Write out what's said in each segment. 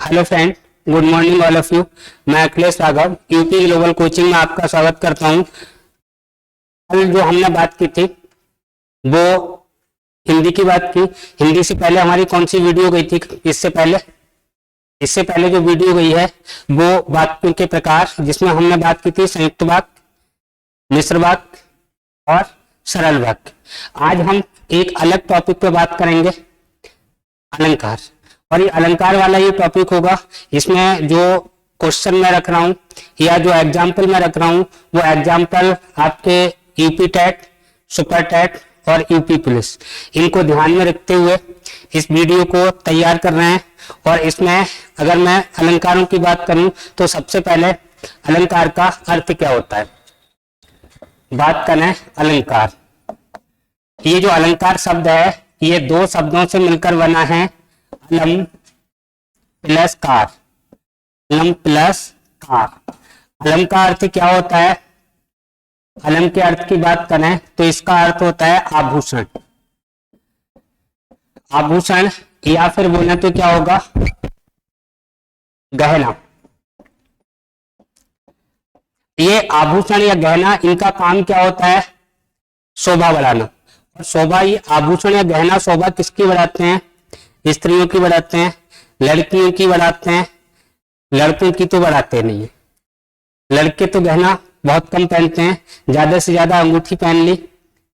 Hello friend, good morning all of you. मैं Akhilesh Raghav UP global coaching में आपका स्वागत करता हूं। कल जो हमने बात की थी वो हिंदी की बात की। हिंदी से पहले हमारी कौन सी वीडियो गई थी? इससे पहले जो वीडियो गई है वो वाक्यों के प्रकार, जिसमें हमने बात की थी संयुक्त वाक्य, मिश्र वाक्य और सरल वाक्य। आज हम एक अलग टॉपिक पे बात करेंगे, अलंकार। और ये अलंकार वाला ये टॉपिक होगा। इसमें जो क्वेश्चन मैं रख रहा हूं या जो एग्जाम्पल मैं रख रहा हूं वो एग्जाम्पल आपके यूपी टेट, सुपर टेट और यूपी पुलिस, इनको ध्यान में रखते हुए इस वीडियो को तैयार कर रहे हैं। और इसमें अगर मैं अलंकारों की बात करूं तो सबसे पहले अलंकार का अर्थ क्या होता है बात करें। अलंकार, ये जो अलंकार शब्द है ये दो शब्दों से मिलकर बना है, अलम प्लस कार। अलम प्लस कार। अलम का अर्थ क्या होता है? अलम के अर्थ की बात करें तो इसका अर्थ होता है आभूषण। आभूषण या फिर बोले तो क्या होगा, गहना। ये आभूषण या गहना, इनका काम क्या होता है? शोभा बढ़ाना। और शोभा, ये आभूषण या गहना शोभा किसकी बढ़ाते हैं? स्त्रियों की बढ़ाते हैं, लड़कियों की बढ़ाते हैं। लड़कों की तो बढ़ाते नहीं है। लड़के तो गहना बहुत कम पहनते हैं, ज्यादा से ज्यादा अंगूठी पहन ली,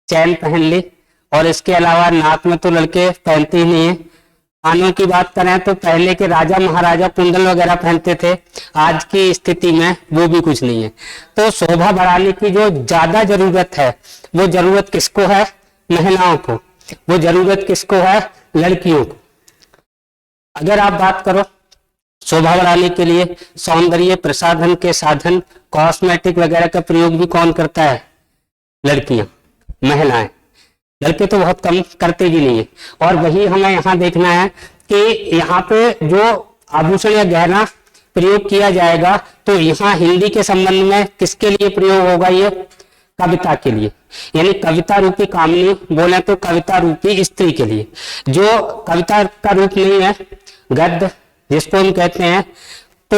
चैन पहन ली, और इसके अलावा नाक में तो लड़के पहनते ही नहीं है। कानों की बात करें तो पहले के राजा महाराजा कुंडल वगैरह पहनते थे, आज की स्थिति में वो भी कुछ नहीं है। तो शोभा बढ़ाने की जो ज्यादा जरूरत है वो जरूरत किसको है? महिलाओं को। वो जरूरत किसको है? लड़कियों को। अगर आप बात करो शोभा बढ़ाने के लिए सौंदर्य प्रसाधन के साधन, कॉस्मेटिक वगैरह का प्रयोग भी कौन करता है? लड़कियां, महिलाएं। लड़के तो बहुत कम करते भी नहीं है। और वही हमें यहाँ देखना है कि यहाँ पे जो आभूषण या गहना प्रयोग किया जाएगा तो यहाँ हिंदी के संबंध में किसके लिए प्रयोग होगा? ये कविता के लिए, यानी कविता रूपी कामनी, बोले तो कविता रूपी स्त्री के लिए। जो कविता का रूप नहीं है, गद्य जिसको हम कहते हैं, तो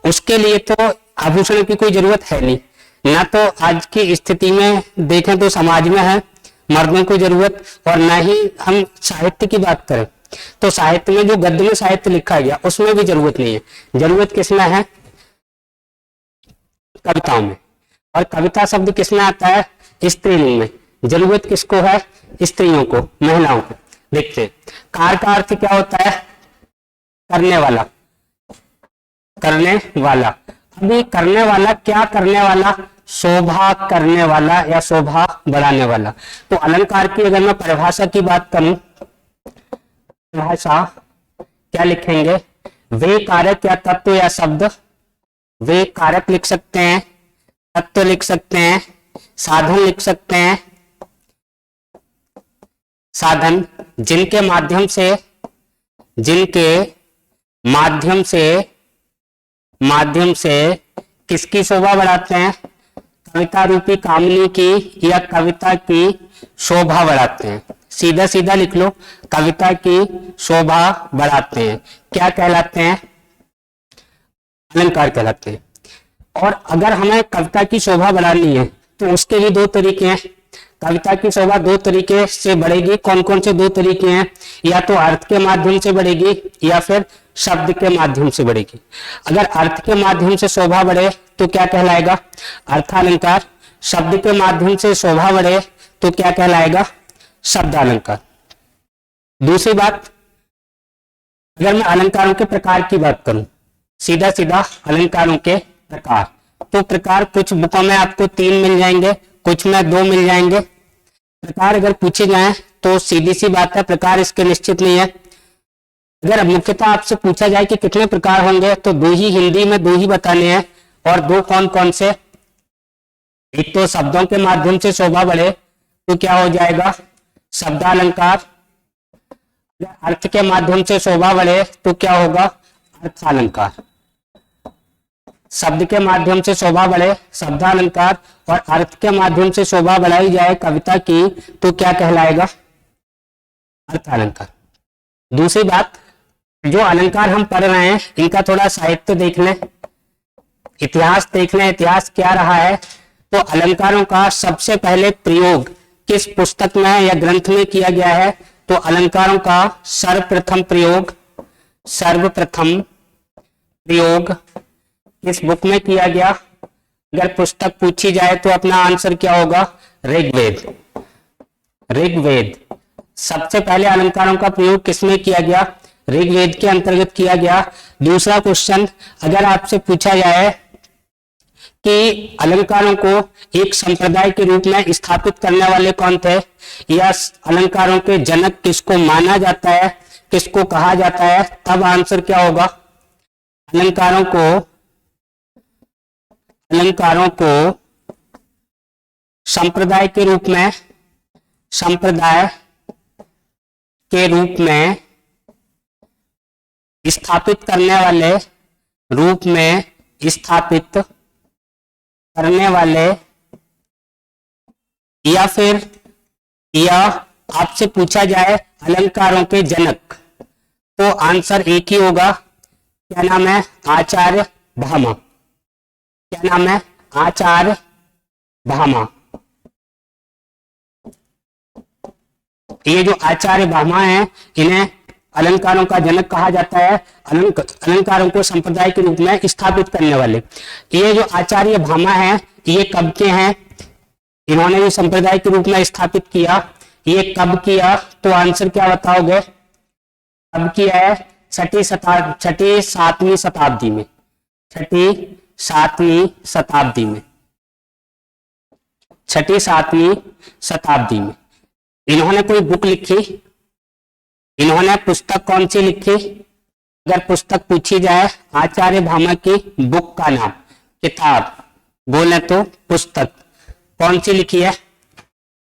उसके लिए तो आभूषण की कोई जरूरत है नहीं। ना तो आज की स्थिति में देखें तो समाज में है मर्दों को जरूरत, और ना ही हम साहित्य की बात करें तो साहित्य में जो गद्य में साहित्य लिखा गया उसमें भी जरूरत नहीं है। जरूरत किसमें है? कविताओं में। और कविता शब्द किसमें आता है? स्त्रीलिंग में। जरूरत किसको है? स्त्रियों को, महिलाओं को। देखते हैं कार का अर्थ क्या होता है? करने वाला। करने वाला। अभी करने वाला, क्या करने वाला? शोभा करने वाला या शोभा बढ़ाने वाला। तो अलंकार की अगर मैं परिभाषा की बात करूं, परिभाषा क्या लिखेंगे? वे कारक या तत्व या शब्द, वे कारक लिख सकते हैं, तत्व लिख सकते हैं, साधन लिख सकते हैं। साधन जिनके माध्यम से किसकी शोभा बढ़ाते हैं? कविता रूपी कामनी की या कविता की शोभा बढ़ाते हैं। सीधा सीधा लिख लो, कविता की शोभा बढ़ाते हैं। क्या कहलाते हैं? अलंकार कहलाते हैं। और अगर हमें कविता की शोभा बढ़ानी है तो उसके भी दो तरीके हैं। कविता की शोभा दो तरीके से बढ़ेगी। कौन कौन से दो तरीके हैं? या तो अर्थ के माध्यम से बढ़ेगी या फिर शब्द के माध्यम से बढ़ेगी। अगर अर्थ के माध्यम से शोभा बढ़े तो क्या कहलाएगा? अर्थालंकार। शब्द के माध्यम से शोभा बढ़े तो क्या कहलाएगा? शब्दालंकार। दूसरी बात, अगर मैं अलंकारों के प्रकार की बात करूं, सीधा सीधा अलंकारों के प्रकार, तो प्रकार कुछ बुकों में आपको 3 मिल जाएंगे, कुछ में 2 मिल जाएंगे। प्रकार अगर पूछे जाएं तो सीधी सी बात है, प्रकार इसके निश्चित नहीं है। अगर मुख्यतः आपसे पूछा जाए कि कितने प्रकार होंगे तो 2 ही, हिंदी में 2 ही बताने हैं। और 2 कौन कौन से? एक तो शब्दों के माध्यम से शोभा बढ़े तो क्या हो जाएगा? शब्दालंकार। अर्थ के माध्यम से शोभा बढ़े तो क्या होगा? अर्थालंकार। शब्द के माध्यम से शोभा बढ़े शब्दालंकार, और अर्थ के माध्यम से शोभा बढ़ाई जाए कविता की तो क्या कहलाएगा? अर्थालंकार। दूसरी बात, जो अलंकार हम पढ़ रहे हैं इनका थोड़ा साहित्य देख लें, इतिहास देख लें, इतिहास क्या रहा है। तो अलंकारों का सबसे पहले प्रयोग किस पुस्तक में या ग्रंथ में किया गया है? तो अलंकारों का सर्वप्रथम प्रयोग किस बुक में किया गया? अगर पुस्तक पूछी जाए तो अपना आंसर क्या होगा? ऋग्वेद। सबसे पहले अलंकारों का प्रयोग किसमें किया गया? ऋग्वेद के अंतर्गत किया गया। दूसरा क्वेश्चन, अगर आपसे पूछा जाए कि अलंकारों को एक संप्रदाय के रूप में स्थापित करने वाले कौन थे, या अलंकारों के जनक किसको माना जाता है, किसको कहा जाता है, तब आंसर क्या होगा? अलंकारों को संप्रदाय के रूप में स्थापित करने वाले या आपसे पूछा जाए अलंकारों के जनक, तो आंसर एक ही होगा। क्या नाम है? आचार्य भामा। क्या नाम है? आचार्य भामा। ये जो आचार्य भामा है, इन्हें अलंकारों का जनक कहा जाता है, अलंकारों को संप्रदाय के रूप में स्थापित करने वाले। ये जो आचार्य भामा है, ये कब के हैं? इन्होंने जो संप्रदाय के रूप में स्थापित किया, ये कब किया? तो आंसर क्या बताओगे? कब किया है? छठी सातवीं शताब्दी में। छठी सातवीं शताब्दी में इन्होंने कोई बुक लिखी। इन्होंने पुस्तक कौन सी लिखी? अगर पुस्तक पूछी जाए आचार्य भामा की बुक का नाम, किताब बोले तो पुस्तक कौन सी लिखी है?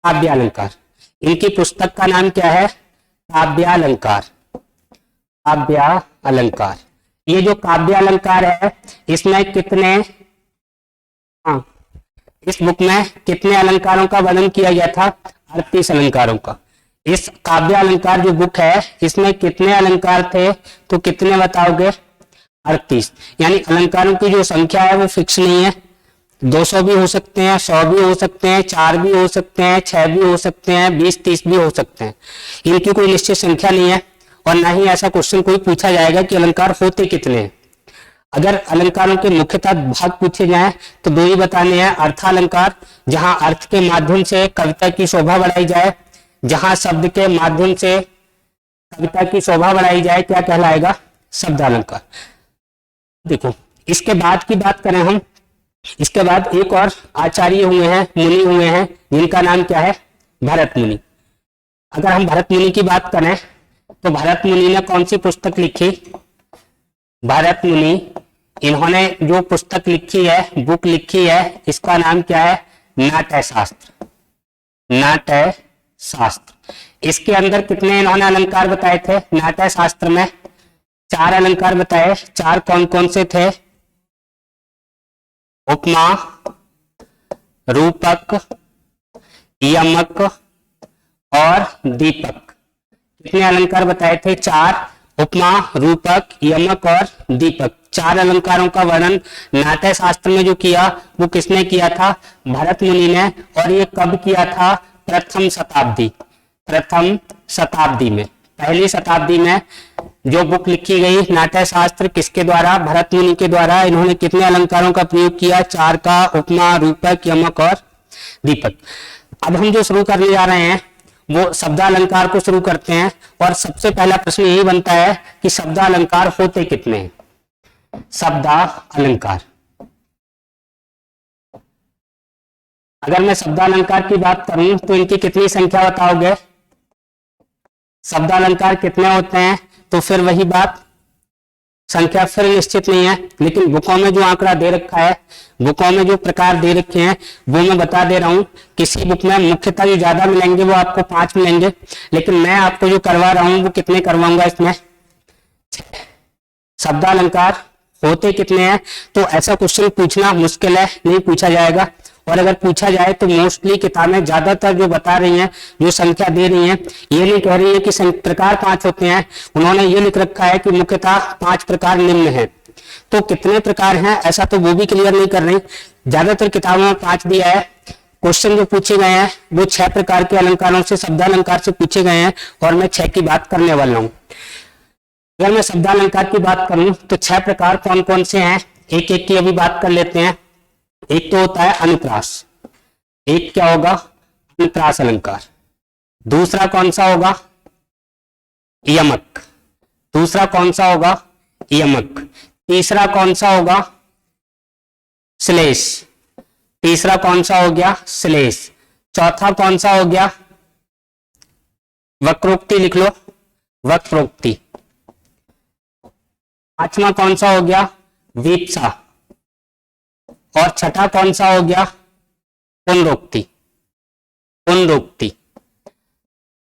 काव्यालंकार। इनकी पुस्तक का नाम क्या है? काव्यालंकार। ये जो काव्यालंकार है, इसमें कितने इस बुक में कितने अलंकारों का वर्णन किया गया था? 38 अलंकारों का। इस काव्य अलंकार जो बुक है, इसमें कितने अलंकार थे? तो कितने बताओगे? 38। यानी अलंकारों की जो संख्या है वो फिक्स नहीं है, 200 भी हो सकते हैं, 100 भी हो सकते हैं, 4 भी हो सकते हैं, 6 भी हो सकते हैं, 20-30 भी हो सकते हैं। इनकी कोई निश्चित संख्या नहीं है, और ना ही ऐसा क्वेश्चन कोई पूछा जाएगा कि अलंकार होते कितने हैं। अगर अलंकारों के मुख्यतः भाग पूछे जाएं तो दो ही बताने हैं। अर्थालंकार, जहां अर्थ के माध्यम से कविता की शोभा बढ़ाई जाए, जहां शब्द के माध्यम से कविता की शोभा बढ़ाई जाए, क्या कहलाएगा? शब्दालंकार। देखो, इसके बाद की बात करें हम, इसके बाद एक और आचार्य हुए हैं, मुनि हुए हैं, जिनका नाम क्या है? भरत मुनि। अगर हम भरत मुनि की बात करें तो भरत मुनि ने कौन सी पुस्तक लिखी? भरत मुनि, इन्होंने जो पुस्तक लिखी है, बुक लिखी है, इसका नाम क्या है? नाट्य शास्त्र। इसके अंदर कितने इन्होंने अलंकार बताए थे? नाट्य शास्त्र में 4 अलंकार बताए। 4 कौन कौन से थे? उपमा, रूपक, यमक और दीपक। कितने अलंकार बताए थे? 4। उपमा, रूपक, यमक और दीपक। 4 अलंकारों का वर्णन नाट्य शास्त्र में जो किया, वो किसने किया था? भरत मुनि ने। और ये कब किया था? प्रथम शताब्दी में, पहली शताब्दी में जो बुक लिखी गई नाट्य शास्त्र, किसके द्वारा? भरत मुनि के द्वारा। इन्होंने कितने अलंकारों का प्रयोग किया? 4 का, उपमा, रूपक, यमक और दीपक। अब हम जो शुरू करने जा रहे हैं वो शब्दालंकार को शुरू करते हैं, और सबसे पहला प्रश्न यही बनता है कि शब्दालंकार होते कितने हैं? शब्दालंकार, अगर मैं शब्दालंकार की बात करूं तो इनकी कितनी संख्या बताओगे? शब्दालंकार कितने होते हैं? तो फिर वही बात, संख्या फिर निश्चित नहीं है, लेकिन बुकों में जो आंकड़ा दे रखा है, बुकों में जो प्रकार दे रखे हैं, वो मैं बता दे रहा हूं। किसी बुक में मुख्यतः जो ज्यादा मिलेंगे वो आपको 5 मिलेंगे, लेकिन मैं आपको जो करवा रहा हूं वो कितने करवाऊंगा इसमें? शब्दालंकार होते कितने हैं? तो ऐसा क्वेश्चन पूछना मुश्किल है, नहीं पूछा जाएगा। और अगर पूछा जाए तो मोस्टली किताबें ज्यादातर जो बता रही हैं, जो संख्या दे रही हैं, ये नहीं कह रही है कि प्रकार 5 होते हैं, उन्होंने ये लिख रखा है कि मुख्यतः 5 प्रकार निम्न हैं। तो कितने प्रकार हैं ऐसा तो वो भी क्लियर नहीं कर रही। ज्यादातर किताबों में 5 दिया है। क्वेश्चन जो पूछे गए हैं वो 6 प्रकार के अलंकारों से, शब्दालंकार से पूछे गए हैं और मैं 6 की बात करने वाला हूं। अगर मैं शब्दालंकार की बात करूं तो 6 प्रकार कौन कौन से हैं, एक एक की अभी बात कर लेते हैं। एक तो होता है अनुप्रास, एक क्या होगा, अनुप्रास अलंकार। दूसरा कौन सा होगा, यमक। दूसरा कौन सा होगा, यमक। तीसरा कौन सा होगा, श्लेष। तीसरा कौन सा हो गया, श्लेष। चौथा कौन सा हो गया, वक्रोक्ति, लिख लो, वक्रोक्ति। पांचवा कौन सा हो गया, वीप्सा। और छठा कौन सा हो गया, पुनरोक्ति। पुनरोक्ति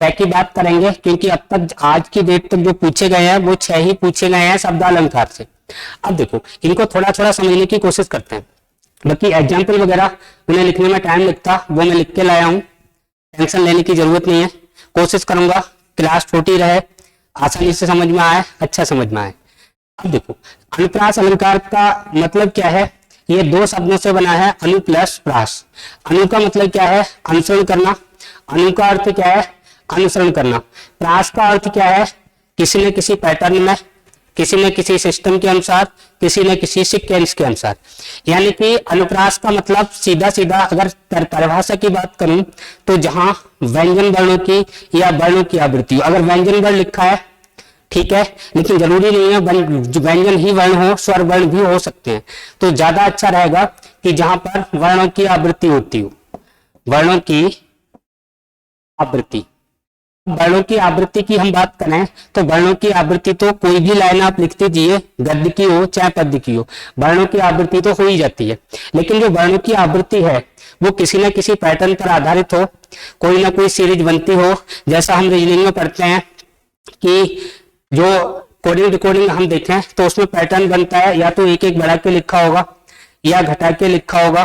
की बात करेंगे क्योंकि अब तक आज की डेट तक जो पूछे गए हैं वो 6 ही पूछे गए हैं शब्दालंकार से। अब देखो इनको थोड़ा थोड़ा समझने की कोशिश करते हैं। बाकी एग्जाम्पल वगैरह उन्हें लिखने में टाइम लगता, वो मैं लिख के लाया हूं, टेंशन लेने की जरूरत नहीं है। कोशिश करूंगा क्लास छोटी रहे, आसानी से समझ में आए, अच्छा समझ में आए। अब देखो अनुप्रास अलंकार का मतलब क्या है, ये 2 शब्दों से बना है, अनु प्लस प्रास। अनु का मतलब क्या है, अनुसरण करना। अनु का अर्थ क्या है, अनुसरण करना। प्रास का अर्थ क्या है, किसी न किसी पैटर्न में, किसी न किसी सिस्टम के अनुसार, किसी न किसी सीक्वेंस के अनुसार। यानी कि अनुप्रास का मतलब सीधा सीधा अगर परिभाषा की बात करूं तो जहां व्यंजन वर्णों की या वर्णों की आवृत्ति, अगर व्यंजन वर्ण लिखा है ठीक है, लेकिन जरूरी नहीं है व्यंजन ही वर्ण हो, स्वर वर्ण भी हो सकते हैं। तो ज्यादा अच्छा रहेगा कि जहां पर वर्णों की आवृत्ति होती हो, वर्णों की आवृत्ति। वर्णों की आवृत्ति की हम बात करें तो वर्णों की आवृत्ति तो कोई भी लाइन आप लिख दीजिए, गद्य की हो चाहे पद्य की हो, वर्णों की आवृत्ति तो हो ही जाती है। लेकिन जो वर्णों की आवृत्ति है वो किसी न किसी पैटर्न पर आधारित हो, कोई ना कोई सीरीज बनती हो। जैसा हम रीजनिंग में पढ़ते हैं कि जो कोडिंग रिकॉर्डिंग हम देखें तो उसमें पैटर्न बनता है, या तो एक एक बढ़ा के लिखा होगा या घटा के लिखा होगा,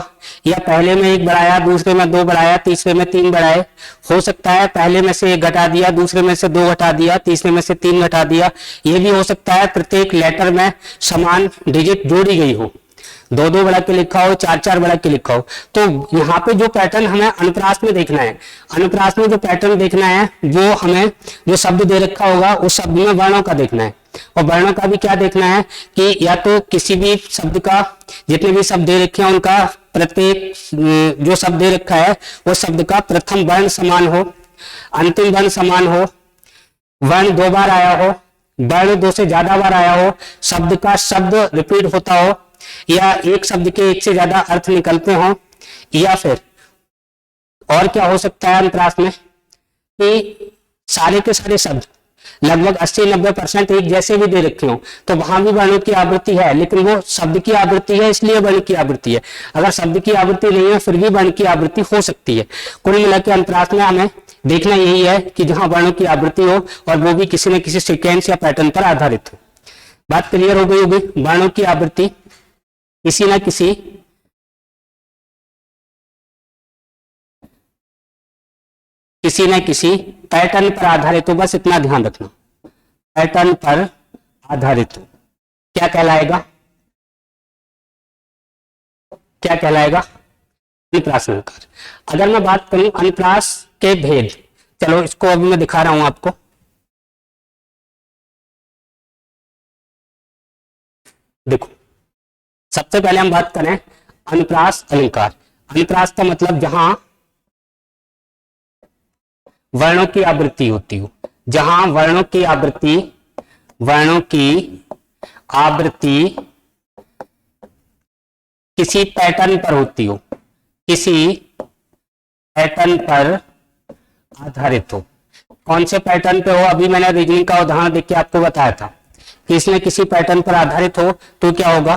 या पहले में 1 बढ़ाया, दूसरे में 2 बढ़ाया, तीसरे में 3 बढ़ाए। हो सकता है पहले में से 1 घटा दिया, दूसरे में से 2 घटा दिया, तीसरे में से 3 घटा दिया। ये भी हो सकता है प्रत्येक लेटर में समान डिजिट जोड़ी गई हो, 2-2 बढ़ा के लिखा हो, 4-4 बढ़ा के लिखा हो। तो यहाँ पे जो पैटर्न हमें अनुप्रास में देखना है, अनुप्रास में जो पैटर्न देखना है वो हमें जो शब्द दे रखा होगा उस शब्द में वर्णों का देखना है। और वर्णों का भी क्या देखना है कि या तो किसी भी शब्द का, जितने भी शब्द दे रखे हैं उनका प्रत्येक जो शब्द दे रखा है वो शब्द का प्रथम वर्ण समान हो, अंतिम वर्ण समान हो, वर्ण 2 बार आया हो, वर्ण 2 से ज्यादा बार आया हो, शब्द का शब्द रिपीट होता हो, या एक शब्द के 1 से ज्यादा अर्थ निकलते हो, या फिर और क्या हो सकता है अनुप्रास में कि सारे के सारे शब्द लगभग 80-90% एक जैसे भी दे रखे हो, तो वहां भी वर्णों की आवृत्ति है, लेकिन वो शब्द की आवृत्ति है इसलिए वर्ण की आवृत्ति है। अगर शब्द की आवृत्ति नहीं है फिर भी वर्ण की आवृत्ति हो सकती है। कुल मिलाकर अनुप्रास में हमें देखना यही है कि जहां वर्णों की आवृत्ति हो और वो भी किसी न किसी सीक्वेंस या पैटर्न पर आधारित हो। बात क्लियर हो गई होगी। वर्णों की आवृत्ति किसी न किसी पैटर्न पर आधारित हो, बस इतना ध्यान रखना, पैटर्न पर आधारित हो। क्या कहलाएगा, क्या कहलाएगा, अनुप्रास अलंकार। अगर मैं बात करूं अनुप्रास के भेद, चलो इसको अभी मैं दिखा रहा हूं आपको। देखो सबसे पहले हम बात करें अनुप्रास अलंकार। अनुप्रास का मतलब जहां वर्णों की आवृत्ति होती हो, जहां वर्णों की आवृत्ति किसी पैटर्न पर होती हो, किसी पैटर्न पर आधारित हो। कौन से पैटर्न पे हो, अभी मैंने रीजनिंग का उदाहरण देख के आपको बताया था कि इसमें किसी पैटर्न पर आधारित हो तो क्या होगा,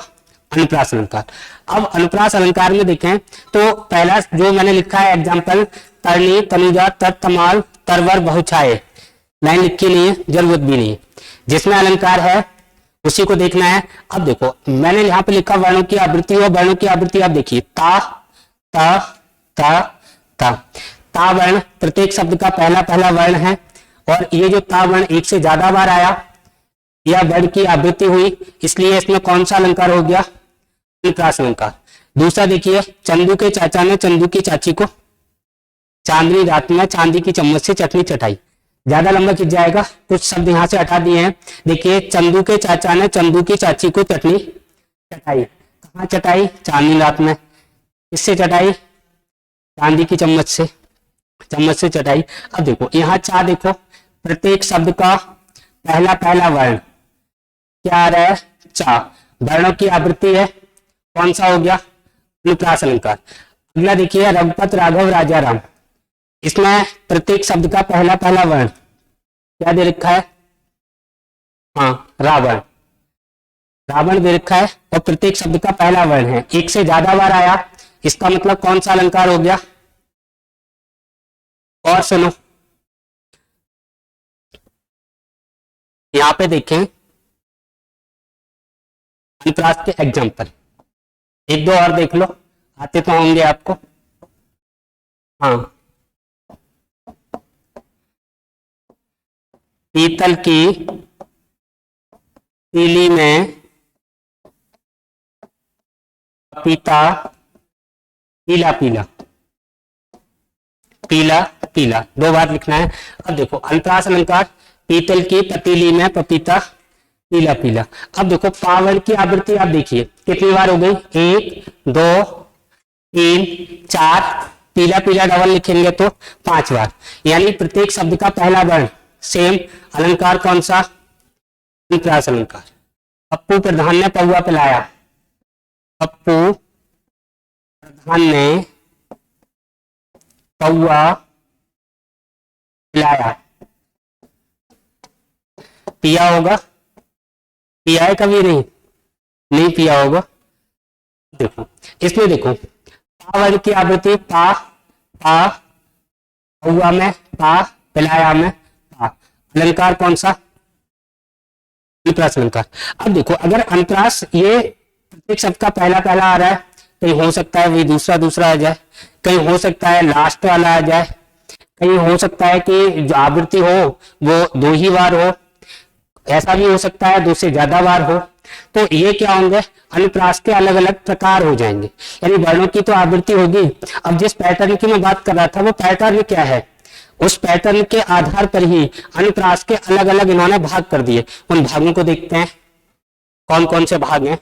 अनुप्रास अलंकार। अब अनुप्रास अलंकार में देखें तो पहला जो मैंने लिखा है एग्जाम्पल, तरनी तनुजा तमाल तरवर बहुछाए, लाइन लिखी नहीं है, जरूरत भी नहीं है, जिसमें अलंकार है उसी को देखना है। अब देखो मैंने यहाँ पे लिखा वर्णों की आवृत्ति, और वर्णों की आवृत्ति आप देखिए ता ता ता ता। ता वर्ण प्रत्येक शब्द का पहला पहला वर्ण है, और ये जो ता वर्ण एक से ज्यादा बार आया या वर्ण की आवृत्ति हुई, इसलिए इसमें कौन सा अलंकार हो गया? अनुप्रास अलंकार। दूसरा देखिए, चंदू के चाचा ने चंदू की चाची को चांदनी रात में चांदी की चम्मच से चटनी चटाई। ज्यादा लंबा खिंच जाएगा, कुछ शब्द यहां से हटा दिए हैं। देखिए, चंदू के चाचा ने चंदू की चाची को चटनी चटाई। कहाँ चटाई? चांदनी रात में। किससे चटाई? चांदी की चम्मच से चटाई। अब देखो यहाँ चा, देखो प्रत्येक शब्द का पहला पहला वर्ण क्या आ रहा है? चा। वर्णों की आवृत्ति है, कौन सा हो गया? अनुप्रास अलंकार। अगला देखिए, रघुपत राघव राजा राम, इसमें प्रत्येक शब्द का पहला पहला वर्ण क्या दे रखा है? हाँ, रावण। रावण दे रखा है, और प्रत्येक शब्द का पहला वर्ण है, एक से ज्यादा बार आया, इसका मतलब कौन सा अलंकार हो गया? और सुनो, यहां पे देखें अनुप्रास के एग्जाम्पल, एक दो और देख लो, आते तो होंगे आपको। हाँ, पीतल की तीली में पपीता पीला पीला, पीला पीला, दो बार लिखना है। अब देखो अनुप्रास अलंकार, पीतल की पतीली में पपीता पीला पीला। अब देखो पावड़ की आवृत्ति आप देखिए कितनी बार हो गई? 1 2 3 4, पीला पीला डबल लिखेंगे तो 5 बार, यानी प्रत्येक शब्द का पहला वर्ण सेम। अलंकार कौन सा? अनुप्रास अलंकार। पप्पू प्रधान ने पौवा पिलाया, पप्पू प्रधान ने पौवा पिलाया। पिया होगा? पिया है कभी? नहीं पिया होगा। देखो इसमें देखो, पा वर्ग की आवृत्ति पा पा, पौवा में पा, पिलाया में पा। अलंकार कौन सा? अनुप्रास अलंकार। अब देखो अगर अनुप्रास ये प्रत्येक शब्द का पहला पहला आ रहा है, कहीं हो सकता है वही दूसरा दूसरा आ जाए, कहीं हो सकता है लास्ट वाला आ जाए, कहीं हो सकता है कि जो आवृत्ति हो वो 2 ही बार हो, ऐसा भी हो सकता है 2 से ज्यादा बार हो। तो ये क्या होंगे? अनुप्रास के अलग अलग प्रकार हो जाएंगे, यानी वर्णों की तो आवृत्ति होगी। अब जिस पैटर्न की मैं बात कर रहा था वो पैटर्न क्या है, उस पैटर्न के आधार पर ही अनुप्रास के अलग अलग इन्होंने भाग कर दिए। उन भागों को देखते हैं, कौन कौन से भाग हैं।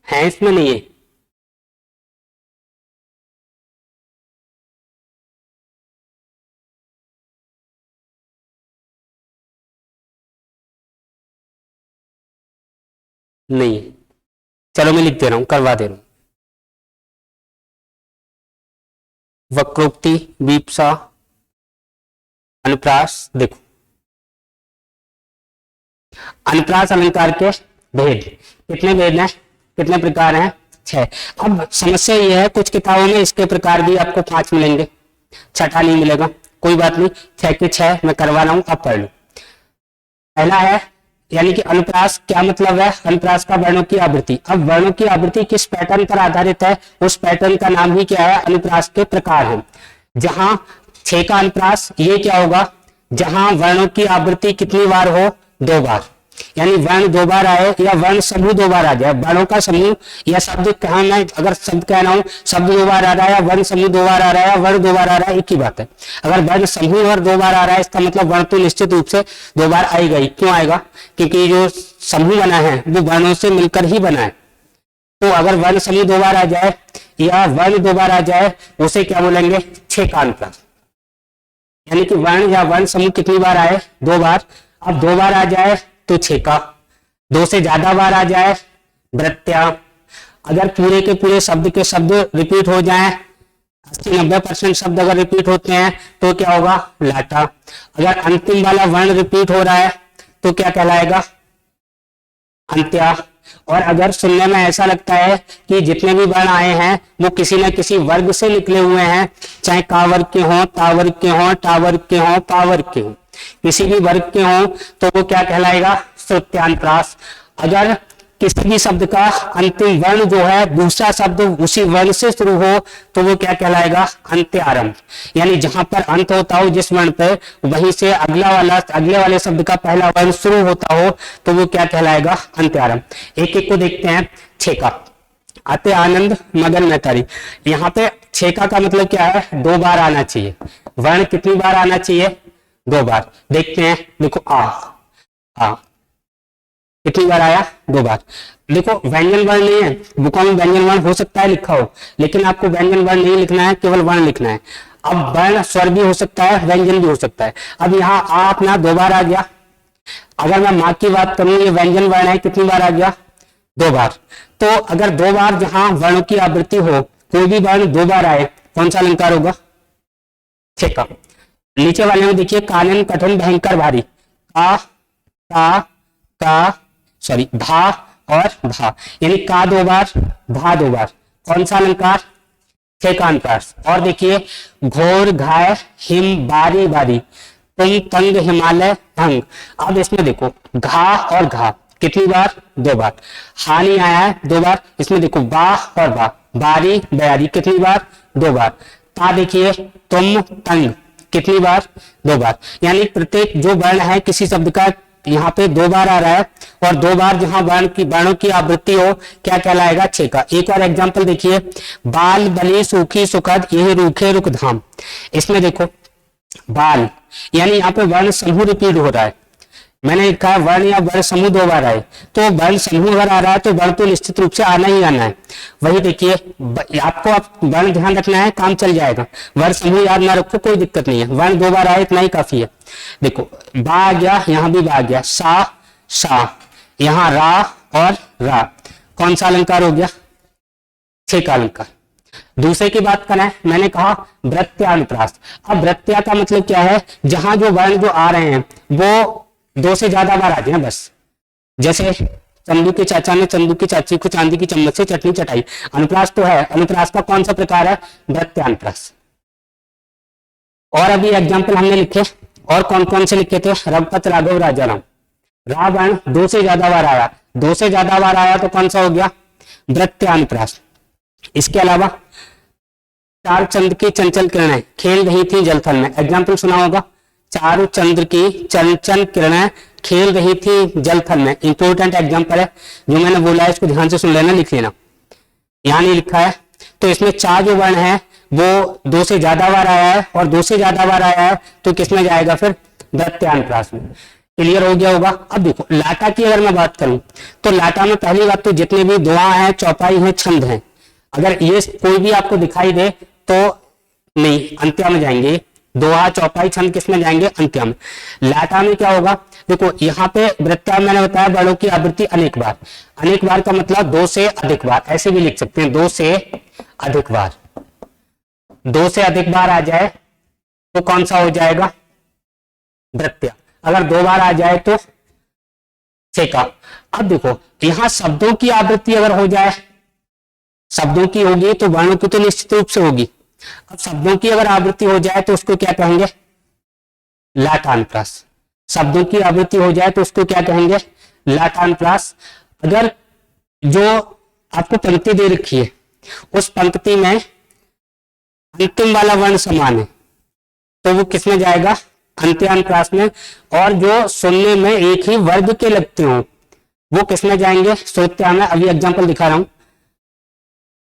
है इसमें? नहीं है? नहीं है। चलो मैं लिख दे रहा हूं, करवा दे रहा हूं। वक्रोक्ति, वीप्सा, अनुप्रास। देखो अनुप्रास अलंकार के भेद कितने भेद हैं, कितने प्रकार हैं? 6। अब समस्या यह है, कुछ किताबों में इसके प्रकार भी आपको 5 मिलेंगे, छठा नहीं मिलेगा, कोई बात नहीं, 6 के 6 मैं करवा रहा हूं, अब पढ़ लो। पहला है, यानी कि अनुप्रास क्या मतलब है? अनुप्रास का वर्णों की आवृत्ति। अब वर्णों की आवृत्ति किस पैटर्न पर आधारित है, उस पैटर्न का नाम ही क्या है? अनुप्रास के प्रकार है। जहां 6 का अनुप्रास ये क्या होगा? जहां वर्णों की आवृत्ति कितनी बार हो? 2 बार, यानी वर्ण 2 बार आए या वर्ण समूह 2 बार आ जाए। वर्णों का समूह या शब्द कहना, अगर शब्द कहना हो शब्द 2 बार आ रहा है, वर्ण समूह 2 बार आ रहा है, वर्ण 2 बार आ रहा है, एक ही बात है। अगर वर्ण समूह और 2 बार आ रहा है, इसका मतलब वर्ण तो निश्चित रूप से 2 बार आएगा ही। क्यों आएगा? क्योंकि जो समूह बना है वो वर्णों से मिलकर ही बना है। तो अगर वर्ण समूह 2 बार आ जाए या वर्ण 2 बार आ जाए, उसे क्या बोलेंगे? 6 का अनुप्रास। यानी कि वर्ण या वर्ण समूह कितनी बार आए? 2 बार। अब 2 बार आ जाए तो 6 का, 2 से ज्यादा बार आ जाए वृत्त्या। अगर पूरे के पूरे शब्द के शब्द रिपीट हो जाएं, 80-90% शब्द अगर रिपीट होते हैं तो क्या होगा? लाटा। अगर अंतिम वाला वर्ण रिपीट हो रहा है तो क्या कहलाएगा? अंत्या। और अगर सुनने में ऐसा लगता है कि जितने भी वर्ण आए हैं वो किसी न किसी वर्ग से निकले हुए हैं, चाहे का वर्ग के हों, ता वर्ग के हों, टा वर्ग के हों, पा वर्ग के हों, किसी भी वर्ग के हों तो वो क्या कहलाएगा, श्रुत्यानुप्रास। अगर किसी भी शब्द का अंतिम वर्ण जो है दूसरा शब्द उसी वर्ण से शुरू हो तो वो क्या कहलाएगा, अंत्यारंभ। यानी जहां पर अंत होता हो जिस वर्ण पे, वहीं से अगले वाले शब्द का पहला वर्ण शुरू होता हो तो वो क्या कहलाएगा, अंत्यारंभ। एक एक को देखते हैं। छेका, आते आनंद मगन में तारी। यहाँ पे छेका का मतलब क्या है, 2 बार आना चाहिए। वर्ण कितनी बार आना चाहिए, 2 बार। देखते हैं, देखो आ कितनी बार आया, 2 बार। देखो व्यंजन वर्ण नहीं है, बुकों में व्यंजन वर्ण हो सकता है लिखा हो, लेकिन आपको व्यंजन वर्ण नहीं लिखना है, केवल वर्ण लिखना है। अब वर्ण स्वर भी हो सकता है, व्यंजन भी हो सकता है। अब यहाँ आ अपना 2 बार आ गया। अगर मैं माँ की बात करूं, ये व्यंजन वर्ण है, कितनी बार आ गया, 2 बार। तो अगर 2 बार जहां वर्णों की आवृत्ति हो, कोई भी वर्ण 2 बार आए, कौन सा अलंकार होगा, छेका। नीचे वाले में देखिए, कानन कठिन भयंकर भारी, का सॉरी भा और भा, यानी का 2 बार, भा 2 बार, कौन सा अलंकार, छेकानुप्रास। और देखिए, घोर घाय हिम बारी बारी, तुम तंग हिमालय भंग। अब इसमें देखो, घा और घा कितनी बार, 2 बार। हानि आया है 2 बार। इसमें देखो, बा और बा, बारी बयारी कितनी बार, 2 बार। ता देखिए, तुम तंग कितनी बार, 2 बार। यानी प्रत्येक जो वर्ण है किसी शब्द का यहाँ पे 2 बार आ रहा है, और 2 बार जहां वर्णों की आवृत्ति हो क्या कहलाएगा, छेका। एक और एग्जांपल देखिए, बाल बली सूखी सुखद यही रूखे रुख धाम। इसमें देखो, बाल यानी यहाँ पे वर्ण समूह रिपीट हो रहा है। मैंने लिखा वर्ण या वर्ण समूह 2 बार आए, तो वर्ण समूह अगर आ रहा है तो वर्ण तो निश्चित रूप से आना ही आना है। वही देखिए, आपको वर्ण ध्यान रखना है, काम चल जाएगा। वर्ण समूह याद ना रखो, कोई दिक्कत नहीं है, वर्ण 2 बार आए इतना ही काफी है। देखो, बा आ गया, यहाँ भी बा आ गया, सा, यहाँ रा और रा, कौन सा अलंकार हो गया, छेका अलंकार। दूसरे की बात करना है, मैंने कहा वृत्त्यानुप्रास। अब वृत्त्या का मतलब क्या है, जहां जो वर्ण जो आ रहे हैं वो 2 से ज्यादा बार आ जाए बस। जैसे चंदू के चाचा ने चंदू की चाची को चांदी की चम्मच से चटनी चटाई, अनुप्रास तो है। अनुप्रास का कौन सा प्रकार है, वृत्त्यानुप्रास। और अभी एग्जाम्पल हमने लिखे, और कौन कौन से लिखे थे, रघुपत राघव राजाराम। रा वर्ण 2 से ज्यादा बार आया, 2 से ज्यादा बार आया तो कौन सा हो गया, वृत्त्यानुप्रास। इसके अलावा, चार चंद्र की चंचल किरणें खेल रही थी जलथल में। एग्जाम्पल सुना होगा, चारों चंद्र की चंचल किरणें खेल रही थी जलथल में। इंपोर्टेंट एग्जाम्पल है, जो मैंने बोला है इसको ध्यान से सुन लेना, लिख लेना। यहाँ नहीं लिखा है तो इसमें 4 जो वर्ण है वो 2 से ज्यादा बार आया है, और 2 से ज्यादा बार आया है तो किसमें जाएगा, फिर वृत्त्यानुप्रास में। क्लियर हो गया होगा। अब देखो, लाटा की अगर मैं बात करूं तो लाटा में पहली बात तो जितने भी दोहा हैं, चौपाई हैं, छंद हैं, अगर ये कोई भी आपको दिखाई दे तो नहीं, अंत्या में जाएंगे। दोहा चौपाई छंद किसमें जाएंगे, अंत्या में। लाटा में क्या होगा, देखो यहाँ पे वृत्त्या मैंने बताया वर्णों की आवृत्ति अनेक बार। अनेक बार का मतलब 2 से अधिक बार, ऐसे भी लिख सकते हैं, 2 से अधिक बार। 2 से अधिक बार आ जाए तो कौन सा हो जाएगा, वृत्त्या। अगर 2 बार आ जाए तो छेका। अब देखो, यहां शब्दों की आवृत्ति अगर हो जाए, शब्दों की होगी तो वर्णों की तो निश्चित रूप से होगी। अब शब्दों की अगर आवृत्ति हो जाए तो उसको क्या कहेंगे, लाटानुप्रास। शब्दों की आवृत्ति हो जाए तो उसको क्या कहेंगे, लाटानुप्रास। अगर जो आपको पंक्ति दे रखी है उस पंक्ति में अंतिम वाला वर्ण समान है तो वो किसमें जाएगा, अंत्यानुप्रास में। और जो सुनने में एक ही वर्ग के लगते हो वो किसमें जाएंगे, श्रोत्या में। अभी एग्जांपल दिखा रहा हूं।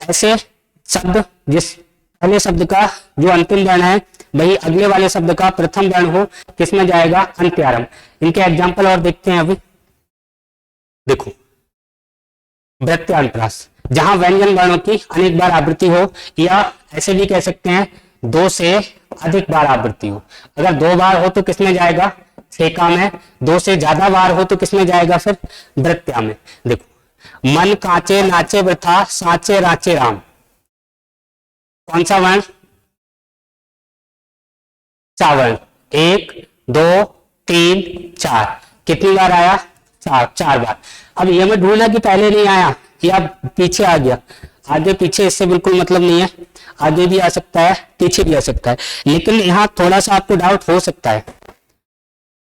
ऐसे शब्द जिस पहले शब्द का जो अंतिम वर्ण है वही अगले वाले शब्द का प्रथम वर्ण हो, किसमें जाएगा, अंत्यारंभ। इनके एग्जांपल और देखते हैं। अभी देखो, वृत्त्यानुप्रास जहां व्यंजन वर्णों की अनेक बार आवृत्ति हो, या ऐसे भी कह सकते हैं 2 से अधिक बार आवृत्ति हो। अगर 2 बार हो तो किसमें जाएगा, छेका में। 2 से ज्यादा बार हो तो किसमें जाएगा, फिर वृत्त्या में। देखो, मन कांचे नाचे वृथा साचे राचे राम, कौन सा वर्ण, चावर्ण। 1 2 3 4 कितनी बार आया, 4 बार। अब ये मैं ढूंढना कि पहले नहीं आया या पीछे आ गया, आगे पीछे इससे बिल्कुल मतलब नहीं है। आगे भी आ सकता है, पीछे भी आ सकता है, लेकिन यहाँ थोड़ा सा आपको डाउट हो सकता है।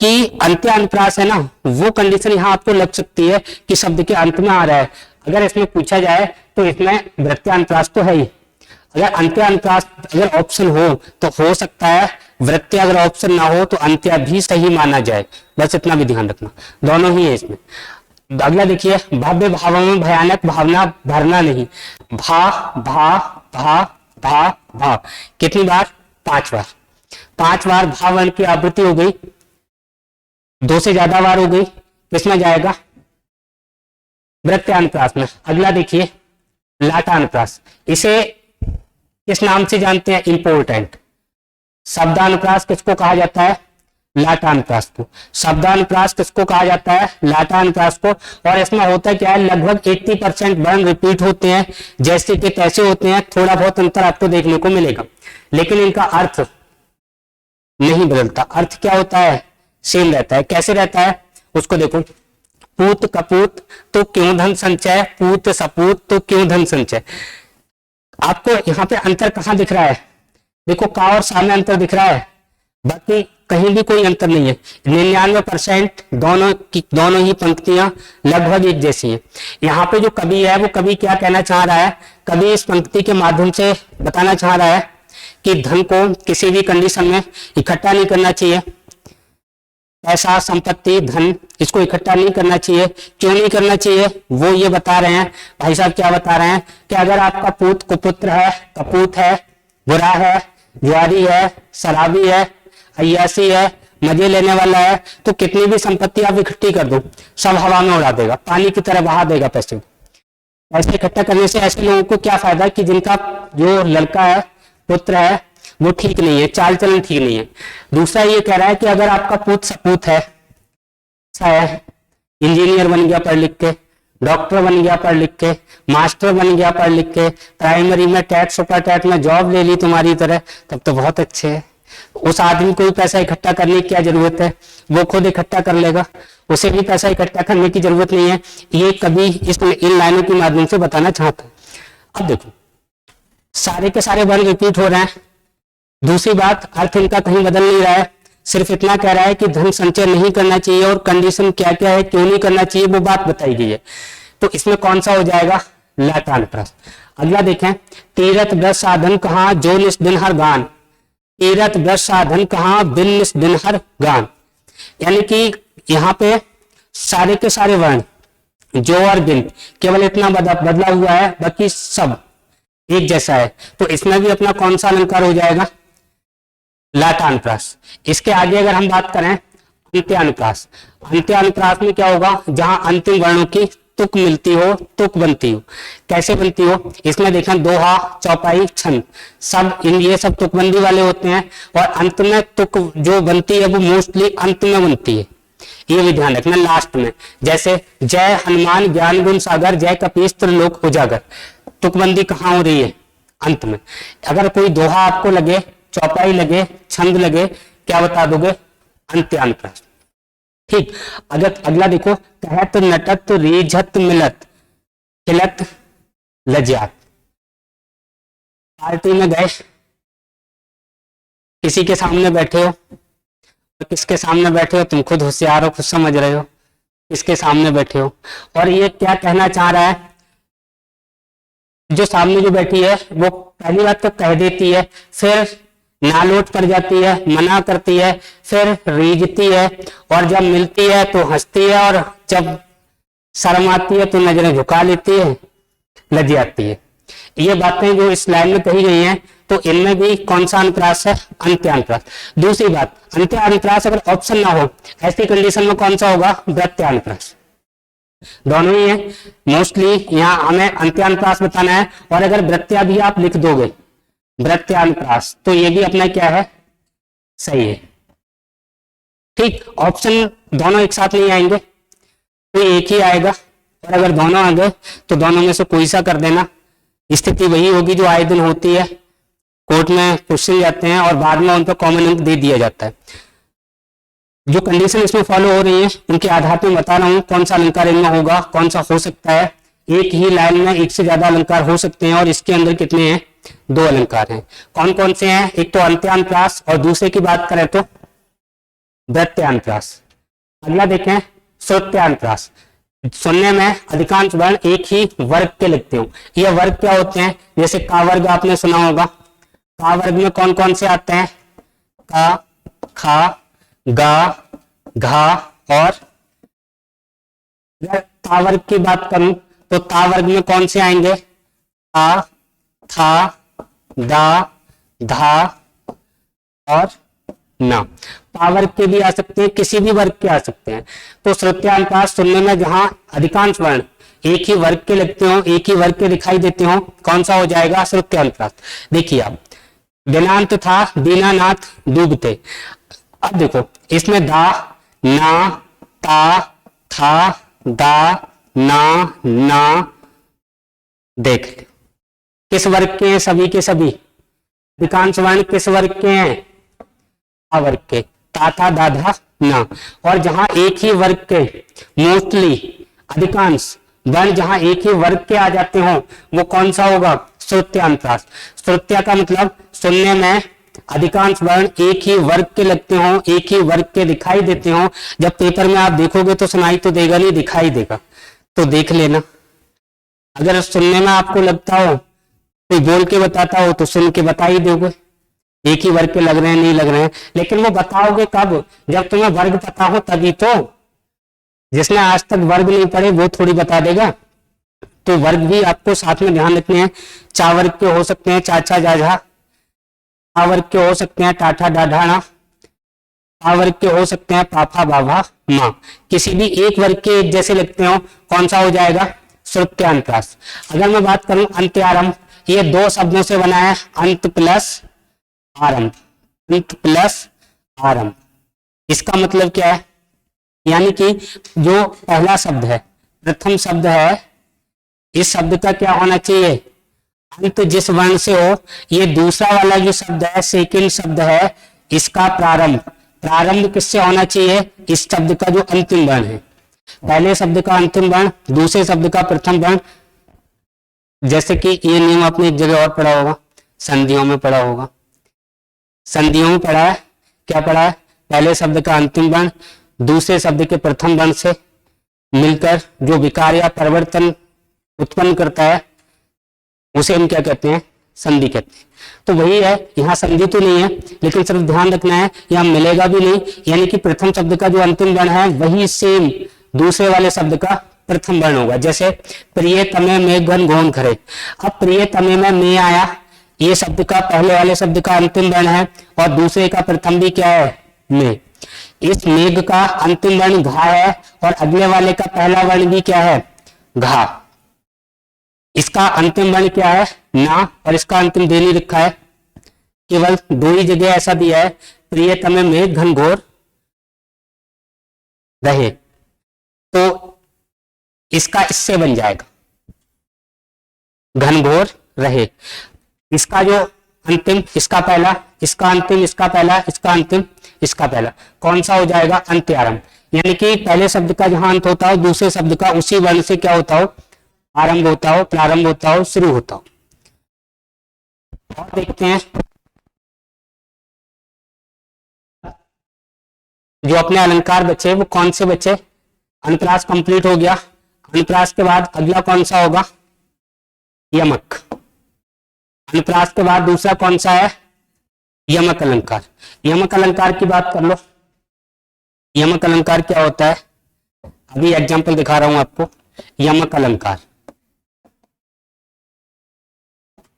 कि अंत्य अनुप्रास है ना, वो कंडीशन यहाँ आपको लग सकती है कि शब्द के अंत में आ रहा है। अगर इसमें पूछा जाए तो इसमें वृत्तीय अनुप्रास तो है ही। अगर अंत्य अनुप्रास अगर ऑप्शन हो तो हो सकता है वृत्तीय अगर ऑप्शन ना हो तो अंत्य भी सही माना जाए, बस इतना भी ध्यान रखना, दोनों ही है इसमें। अगला देखिए, भव्य भावों में भयानक भावना भरना नहीं। भा भा भा भा भा कितनी बार? 5 बार। 5 बार भा वर्ण की आवृत्ति हो गई, 2 से ज्यादा बार हो गई, किसमें जाएगा? वृत्तीय अनुप्रास में। अगला देखिए लाटानुप्रास, इसे किस नाम से जानते हैं? इंपोर्टेंट। शब्दानुप्रास किसको कहा जाता है? लाटानुप्रास को। शब्दानुप्रास किसको कहा जाता है? लाटानुप्रास को। और इसमें होता क्या है, लगभग 80% वर्ण रिपीट होते हैं, जैसे कि तैसे होते हैं, थोड़ा बहुत अंतर आपको देखने को मिलेगा, लेकिन इनका अर्थ नहीं बदलता। अर्थ क्या होता है? सेम रहता है। कैसे रहता है उसको देखो, पूत कपूत तो क्यों धन संचय, पूत सपूत तो क्यों धन संचय। आपको यहाँ पे अंतर कहाँ दिख रहा है? देखो का और सा में अंतर दिख रहा है, बाकी कहीं भी कोई अंतर नहीं है। 99% दोनों ही पंक्तियां लगभग एक जैसी है। यहाँ पे जो कवि है वो कवि क्या कहना चाह रहा है? कवि इस पंक्ति के माध्यम से बताना चाह रहा है कि धन को किसी भी कंडीशन में इकट्ठा नहीं करना चाहिए। पैसा, संपत्ति, धन, इसको इकट्ठा नहीं करना चाहिए। क्यों नहीं करना चाहिए वो ये बता रहे हैं। भाई साहब क्या बता रहे हैं कि अगर आपका पूत कुपुत्र है, कपूत है, बुरा है, जुआरी है, शराबी है, अय्यासी है, मजे लेने वाला है, तो कितनी भी संपत्ति आप इकट्ठी कर दो, सब हवा में उड़ा देगा, पानी की तरह बहा देगा पैसे। पैसे इकट्ठा करने से ऐसे लोगों को क्या फायदा कि जिनका जो लड़का है, पुत्र है, वो ठीक नहीं है, चाल चलन ठीक नहीं है। दूसरा ये कह रहा है कि अगर आपका पूत सपूत है, इंजीनियर बन गया पढ़ लिख के, डॉक्टर बन गया पढ़ लिख के, मास्टर बन गया पढ़ लिख के, प्राइमरी में टैट सुपर टैट में जॉब ले ली तुम्हारी तरह, तब तो बहुत अच्छे है। उस आदमी को भी पैसा इकट्ठा करने की क्या जरूरत है? वो खुद इकट्ठा कर लेगा, उसे भी पैसा इकट्ठा करने की जरूरत नहीं है। ये कभी इन लाइनों के माध्यम से बताना चाहता है। अब देखो सारे के सारे वर्ण रिपीट हो रहे हैं। दूसरी बात, अर्थ इनका कहीं बदल नहीं रहा है, सिर्फ इतना कह रहा है कि धन संचय नहीं करना चाहिए और कंडीशन क्या क्या है, क्यों नहीं करना चाहिए, वो बात बताई गई है। तो इसमें कौन सा हो जाएगा? लाटानुप्रास। अगला देखें, तीरथ ब्रज साधन कहाँ जो निस दिन हर गान। तीरथ ब्रज साधन कहाँ बिन निस दिन हर गान, यानी कि यहाँ पे सारे के सारे वर्ण जो और बिन केवल इतना बदला हुआ है, बाकी सब एक जैसा है। तो इसमें भी अपना कौन सा अलंकार हो जाएगा? लाटानुप्रास। इसके आगे अगर हम बात करें अंत्यानुप्रास, अंत्यानुप्रास में क्या होगा? जहां अंतिम वर्णों की तुक मिलती हो, तुक बनती हो। कैसे बनती हो? इसमें देखें दोहा, चौपाई, छंद, सब ये सब तुकबंदी वाले होते हैं, और अंत में तुक जो बनती है वो मोस्टली अंत में बनती है, ये भी ध्यान रखना। लास्ट में जैसे जय हनुमान ज्ञान गुण सागर, जय कपीस त्रिलोक उजागर, तुकबंदी कहाँ हो रही है? अंत में। अगर कोई दोहा आपको लगे, चौपाई लगे, छंद लगे, क्या बता दोगे? अंत्यानुप्रास। ठीक। अगर अगला देखो, कहत नटत रीझत मिलत खिलत लज्जात। पार्टी में गए, किसी के सामने बैठे हो, किसके सामने बैठे हो? तुम खुद होशियार हो, खुद समझ रहे हो किसके सामने बैठे हो। और ये क्या कहना चाह रहा है? जो सामने जो बैठी है वो पहली बात तो कह देती है, फिर नालोट कर जाती है, मना करती है, फिर रीझती है, और जब मिलती है तो हंसती है, और जब शर्म आती है तो नजरें झुका लेती है, लज जाती है। ये बातें जो इस लाइन में कही गई हैं, तो इनमें भी कौन सा अनुप्रास है? अंत्यानुप्रास। दूसरी बात, अंत्यानुप्रास अगर ऑप्शन ना हो, ऐसी कंडीशन में कौन सा होगा? वृत्त्यानुप्रास। दोनों ही है, मोस्टली यहाँ हमें अंत्यानुप्रास बताना है, और अगर वृत्त्या भी आप लिख दोगे वृत्त्यानुप्रास, तो ये भी अपना क्या है? सही है। ठीक। ऑप्शन दोनों एक साथ नहीं आएंगे, तो एक ही आएगा, और अगर दोनों आ गए तो दोनों में से कोई सा कर देना। स्थिति वही होगी जो आए दिन होती है, कोर्ट में क्वेश्चन जाते हैं और बाद में उन पर कॉमन अंक दे दिया जाता है। जो कंडीशन इसमें फॉलो हो रही है उनके आधार पर बता रहा हूं कौन सा अलंकार इनमें होगा, कौन सा हो सकता है। एक ही लाइन में एक से ज्यादा अलंकार हो सकते हैं, और इसके अंदर कितने हैं? 2 अलंकार हैं। कौन कौन से हैं? एक तो अंत्यानुप्रास, और दूसरे की बात करें तो वृत्यांतरास। अगला देखें श्रुत्यांतरास। सुनने में अधिकांश वर्ण एक ही वर्ग के लगते हो। ये वर्ग क्या होते हैं? जैसे का वर्ग आपने सुना होगा। का वर्ग में कौन कौन से आते हैं? का, खा, गा, घा और अगर ता वर्ग की बात करूं तो ता वर्ग में कौन से आएंगे? आ, था, दा, धा और ना। पा वर्ग के भी आ सकते हैं, किसी भी वर्ग के आ सकते हैं। तो श्रुत्यांतरास सुनने में जहां अधिकांश वर्ण एक ही वर्ग के लगते हो, एक ही वर्ग के दिखाई देते हो, कौन सा हो जाएगा? श्रुत्यांतरास। देखिए आप, दिनांत था, दीनानाथ डूबते। अब देखो इसमें दा, ना, ता, था, दा, ना देख ले किस वर्ग के हैं? सभी के सभी। अधिकांश वर्ण किस वर्ग के हैं? आ वर्ग के। ता, था, दा, धा, ना। और जहां एक ही वर्ग के, मोस्टली अधिकांश वर्ण जहां एक ही वर्ग के आ जाते हो, वो कौन सा होगा? श्रुत्यांतरास। श्रुत्या का मतलब सुनने में अधिकांश वर्ण एक ही वर्ग के लगते हो, एक ही वर्ग के दिखाई देते हो। जब पेपर में आप देखोगे तो सुनाई तो देगा नहीं, दिखाई देगा। तो देख लेना, अगर सुनने में आपको लगता हो, कोई बोल के बताता हो तो सुन के बता ही दोगे एक ही वर्ग के लग रहे हैं नहीं लग रहे हैं। लेकिन वो बताओगे कब? जब तुम्हें वर्ग पता हो तभी तो। जिसने आज तक वर्ग नहीं पढ़े वो थोड़ी बता देगा। तो वर्ग भी आपको साथ में ध्यान रखने हैं। चा वर्ग के हो सकते हैं चाचा जाझा, आ वर्ग के हो सकते हैं टाठा डाढ़ाना, आ वर्ग के हो सकते हैं पापा बाबा माँ। किसी भी एक वर्ग के एक जैसे लगते हो, कौन सा हो जाएगा? श्रुत्यांतरास। अगर मैं बात करूं अंत्यारंभ, ये दो शब्दों से बना है, अंत प्लस आरंभ। अंत प्लस आरंभ, इसका मतलब क्या है? यानी कि जो पहला शब्द है, प्रथम शब्द है, इस शब्द का क्या होना चाहिए? अंत जिस वर्ण से हो। ये दूसरा वाला जो शब्द है, सेकंड शब्द है, इसका प्रारंभ, प्रारंभ किससे होना चाहिए? इस शब्द का जो अंतिम वर्ण है। पहले शब्द का अंतिम वर्ण, दूसरे शब्द का प्रथम वर्ण। जैसे कि ये नियम आपने एक जगह और पढ़ा होगा, संधियों में पढ़ा होगा। संधियों में पढ़ा है, क्या पढ़ा है? पहले शब्द का अंतिम वर्ण दूसरे शब्द के प्रथम वर्ण से मिलकर जो विकार या परिवर्तन उत्पन्न करता है, उसे हम क्या कहते हैं? संधि कहते हैं। तो वही है, यहाँ संधि तो नहीं है, लेकिन सिर्फ ध्यान रखना है, यहाँ मिलेगा भी नहीं। यानी कि प्रथम शब्द का जो अंतिम वर्ण है वही सेम दूसरे वाले शब्द का प्रथम वर्ण होगा। जैसे प्रिय तमे में घन घोन खरे। अब प्रिय तमे में मे आया, ये शब्द का पहले वाले शब्द का अंतिम वर्ण है और दूसरे का प्रथम भी क्या है? मे। इस मेघ का अंतिम वर्ण घा है और अगले वाले का पहला वर्ण भी क्या है? घा। इसका अंतिम वर्ण क्या है? ना, और इसका अंतिम दे नहीं रखा है, केवल दो ही जगह ऐसा दिया है, प्रियतमे में घनघोर रहे। तो इसका इससे बन जाएगा घनघोर रहे। इसका जो अंतिम, इसका पहला, इसका अंतिम, इसका पहला, इसका अंतिम, इसका पहला, कौन सा हो जाएगा? अंत्यारंभ। यानी कि पहले शब्द का जहां अंत होता हो, दूसरे शब्द का उसी वर्ण से क्या होता हो? आरंभ होता हो, प्रारंभ होता हो, शुरू होता हो। और देखते हैं जो अपने अलंकार बचे वो कौन से बचे। अनुप्रास कंप्लीट हो गया। अनुप्रास के बाद अगला कौन सा होगा? यमक। अनुप्रास के बाद दूसरा कौन सा है? यमक अलंकार। यमक अलंकार की बात कर लो। यमक अलंकार क्या होता है? अभी एग्जांपल दिखा रहा हूं आपको। यमक अलंकार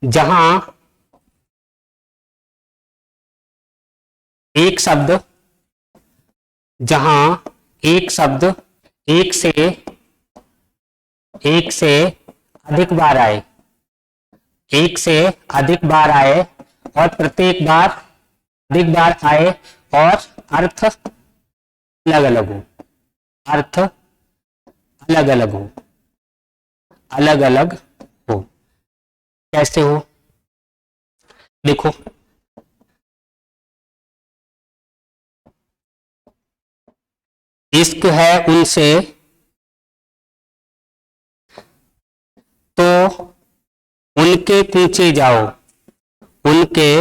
जहां एक शब्द एक से अधिक बार आए, एक से अधिक बार आए और प्रत्येक बार अधिक बार आए और अर्थ अलग अलग हो, अर्थ अलग अलग हो, अलग अलग हो। कैसे हो? देखो, इश्क है उनसे तो उनके पीछे जाओ, उनके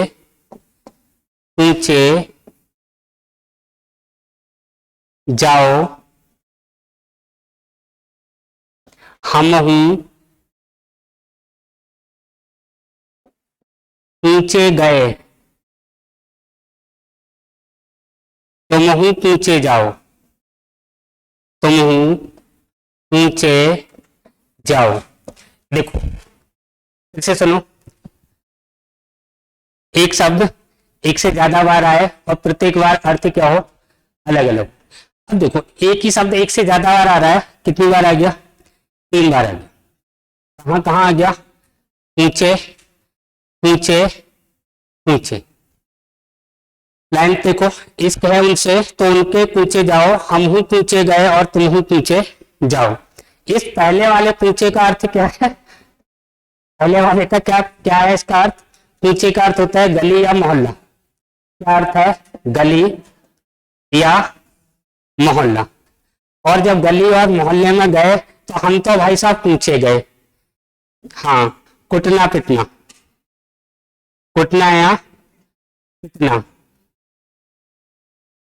पीछे जाओ, हम हूं ऊंचे गए, तुम हूं ऊंचे जाओ, तुम हूं ऊंचे जाओ। देखो फिर से सुनो, एक शब्द एक से ज्यादा बार आए और प्रत्येक बार अर्थ क्या हो, अलग अलग। अब देखो एक ही शब्द एक से ज्यादा बार आ रहा है, कितनी बार आ गया, 3 बार आ गया। कहां कहां आ गया, ऊंचे ऊंचे ऊंचे। लाइन देखो, इस है उनसे तो उनके पूछे जाओ, हम हूं पूछे गए और तुम हूं पूछे जाओ। इस पहले वाले पूछे का अर्थ क्या है, पहले वाले का क्या क्या है इसका अर्थ, पूछे का अर्थ होता है गली या मोहल्ला। क्या अर्थ है, गली या मोहल्ला। और जब गली और मोहल्ले में गए तो हम तो भाई साहब पूछे गए। हाँ, कुटना पिटना, कुटना या पिटना।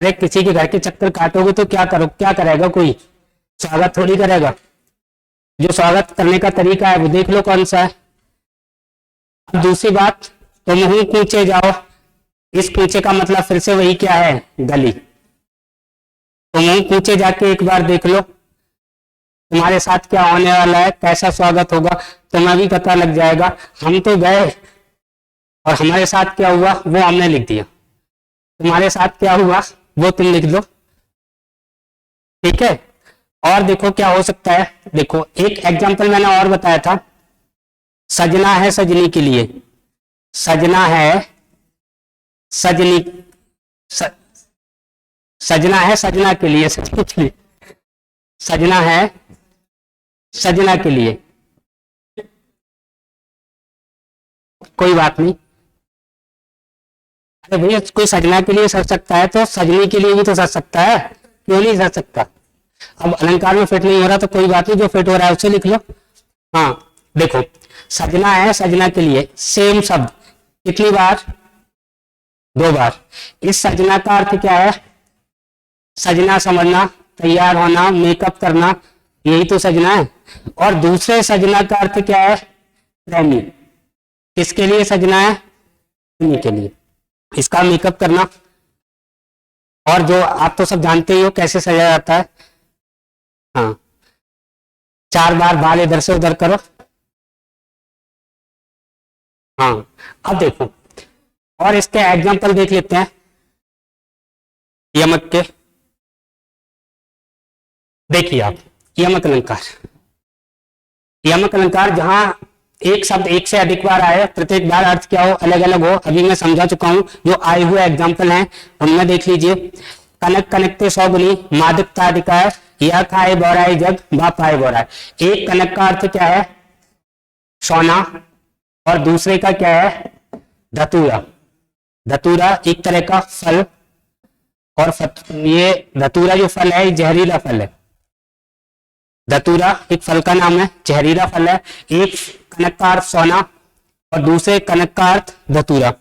अरे किसी के घर के चक्कर काटोगे तो क्या करो, क्या करेगा, कोई स्वागत थोड़ी करेगा। जो स्वागत करने का तरीका है वो देख लो कौन सा है। अब दूसरी बात, तुम हूं पूछे जाओ, इस पूछे का मतलब फिर से वही क्या है, गली। तुम हूं पूछे जाके एक बार देख लो, तुम्हारे साथ क्या होने वाला है, कैसा स्वागत होगा, तुम्हें भी पता लग जाएगा। हम तो गए और हमारे साथ क्या हुआ वो हमने लिख दिया, तुम्हारे साथ क्या हुआ वो तुम लिख दो, ठीक है। और देखो क्या हो सकता है, देखो एक एग्जांपल मैंने और बताया था, सजना है सजनी के लिए, सजना है सजनी, सजना है सजना के लिए, सजनी के लिए, सजना है सजना के लिए, कोई बात नहीं। अरे भैया कोई सजना के लिए सज सकता है तो सजनी के लिए भी तो सज सकता है, क्यों नहीं सज सकता। अब अलंकार में फिट नहीं हो रहा तो कोई बात नहीं, जो फिट हो रहा है उसे लिख लो। हाँ देखो, सजना है सजना के लिए, सेम शब्द कितनी बार, 2 बार। इस सजना का अर्थ क्या है, सजना समझना, तैयार होना, मेकअप करना, यही तो सजना है। और दूसरे सजना का अर्थ क्या है, प्रेमी। किसके लिए सजना है, प्रेमी के लिए, इसका मेकअप करना। और जो आप तो सब जानते ही हो कैसे सजा जाता है। हाँ, 4 बार बाल इधर से उधर करो। हाँ, अब देखो और इसके एग्जांपल देख लेते हैं यमक के। देखिए आप, यमक अलंकार, यमक अलंकार जहां एक शब्द एक से अधिक बार आए, प्रत्येक बार अर्थ क्या हो, अलग अलग हो, अभी मैं समझा चुका हूं। जो आए हुए एग्जाम्पल हैं उनमें देख लीजिए, कनक कनकते 100 गुनी, मादकता अधिकार, या खाए बोराए जग, बा पाए बोराए। एक कनक का अर्थ क्या है, सोना, और दूसरे का क्या है, धतूरा। धतूरा एक तरह का फल, और ये धतूरा जो फल है जहरीला फल है। धतूरा एक फल का नाम है, जहरीला फल है। एक कनक का अर्थ सोना और दूसरे कनक का अर्थ धतूरा।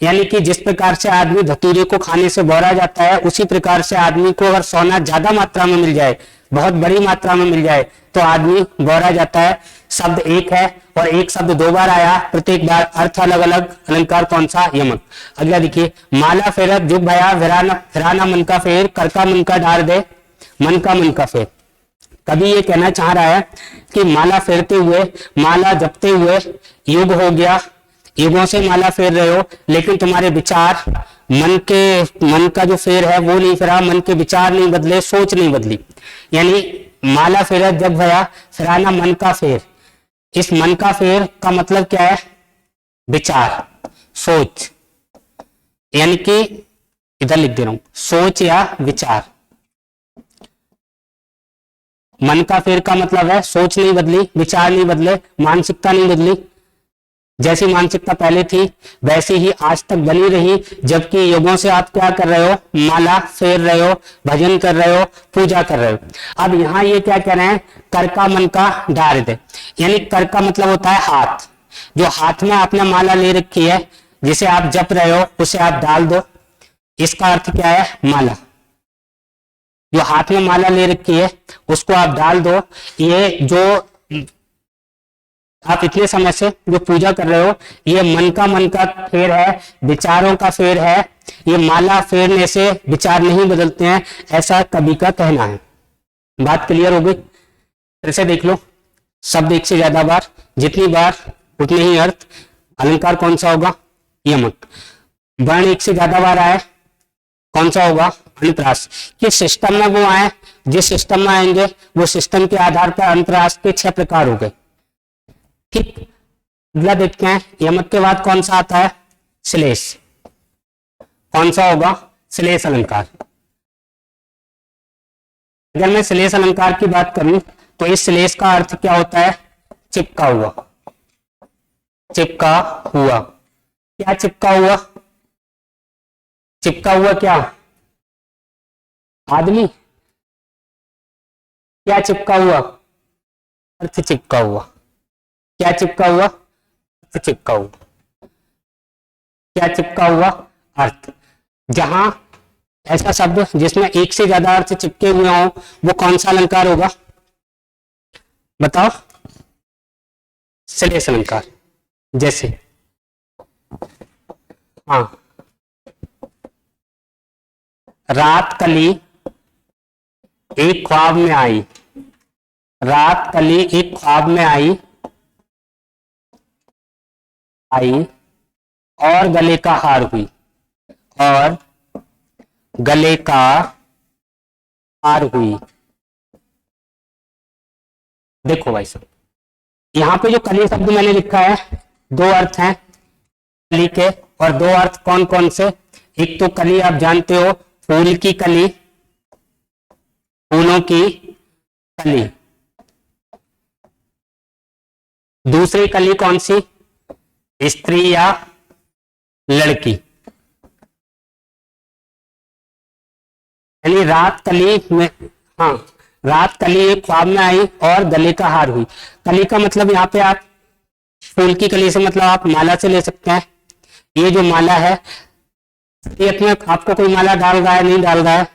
यानी कि जिस प्रकार से आदमी धतूरे को खाने से बौरा जाता है, उसी प्रकार से आदमी को अगर सोना ज्यादा मात्रा में मिल जाए, बहुत बड़ी मात्रा में मिल जाए, तो आदमी बौरा जाता है। शब्द एक है और एक शब्द 2 बार आया, प्रत्येक बार अर्थ अलग अलग। अलंकार कौन सा, यमक। अगला देखिए, माला फेरत जुग भया फिराना मन का फेर, कर का मन का डार दे, मन का फेर। कभी ये कहना चाह रहा है कि माला फेरते हुए, माला जपते हुए युग हो गया, युगों से माला फेर रहे हो, लेकिन तुम्हारे विचार, मन का जो फेर है वो नहीं फिरा, मन के विचार नहीं बदले, सोच नहीं बदली। यानी माला फेरत जग भया फिराना मन का फेर। इस मन का फेर का मतलब क्या है, विचार, सोच। यानी कि इधर लिख दे रहा हूं, सोच या विचार। मन का फेर का मतलब है सोच नहीं बदली, विचार नहीं बदले, मानसिकता नहीं बदली। जैसी मानसिकता पहले थी वैसी ही आज तक बनी रही, जबकि युगों से आप क्या कर रहे हो, माला फेर रहे हो, भजन कर रहे हो, पूजा कर रहे हो। अब यहाँ ये क्या कह रहे हैं, कर का मन का डार दे। यानी कर का मतलब होता है हाथ, जो हाथ में आपने माला ले रखी है, जिसे आप जप रहे हो, उसे आप डाल दो। इसका अर्थ क्या है, माला। जो हाथ में माला ले रखी है उसको आप डाल दो। ये जो आप इतने समय से जो पूजा कर रहे हो, ये मन का फेर है, विचारों का फेर है। ये माला फेरने से विचार नहीं बदलते हैं, ऐसा कवि का कहना है। बात क्लियर हो गई? फिर से देख लो, शब्द एक से ज्यादा बार, जितनी बार उतने ही अर्थ। अलंकार कौन सा होगा? यमक। वर्ण एक से ज्यादा बार आए, कौन सा होगा? अनुप्रास। किस सिस्टम में वो आए? जिस सिस्टम में आएंगे वो सिस्टम के आधार पर अनुप्रास के 6 प्रकार हो गए। ठीक, अगला देखते हैं, यमक के बाद कौन सा आता है? श्लेष। कौन सा होगा? श्लेष अलंकार। अगर मैं श्लेष अलंकार की बात करूं तो इस श्लेष का अर्थ क्या होता है? चिपका हुआ। चिपका हुआ। क्या चिपका हुआ? चिपका हुआ क्या? आदमी? क्या चिपका हुआ? अर्थ चिपका हुआ। क्या चिपका हुआ? अर्थ चिपका हुआ। क्या चिपका हुआ? अर्थ। जहां ऐसा शब्द जिसमें एक से ज्यादा अर्थ चिपके हुए हों, वो कौन सा अलंकार होगा? बताओ। श्लेष अलंकार। जैसे हाँ, रात कली एक ख्वाब में आई। रात कली एक ख्वाब में आई और गले का हार हुई। और गले का हार हुई। देखो भाई साहब, यहां पे जो कली शब्द मैंने लिखा है, 2 अर्थ हैं कली के, और 2 अर्थ कौन कौन से? एक तो कली आप जानते हो, फूल की कली, फूलों की कली। दूसरी कली कौन सी? स्त्री या लड़की। यानी रात कली में, हाँ, रात कली एक ख्वाब में आई और गले का हार हुई। कली का मतलब यहाँ पे आप फूल की कली से मतलब आप माला से ले सकते हैं। ये जो माला है, एक में आपको कोई माला डाल रहा है, नहीं डाल रहा है?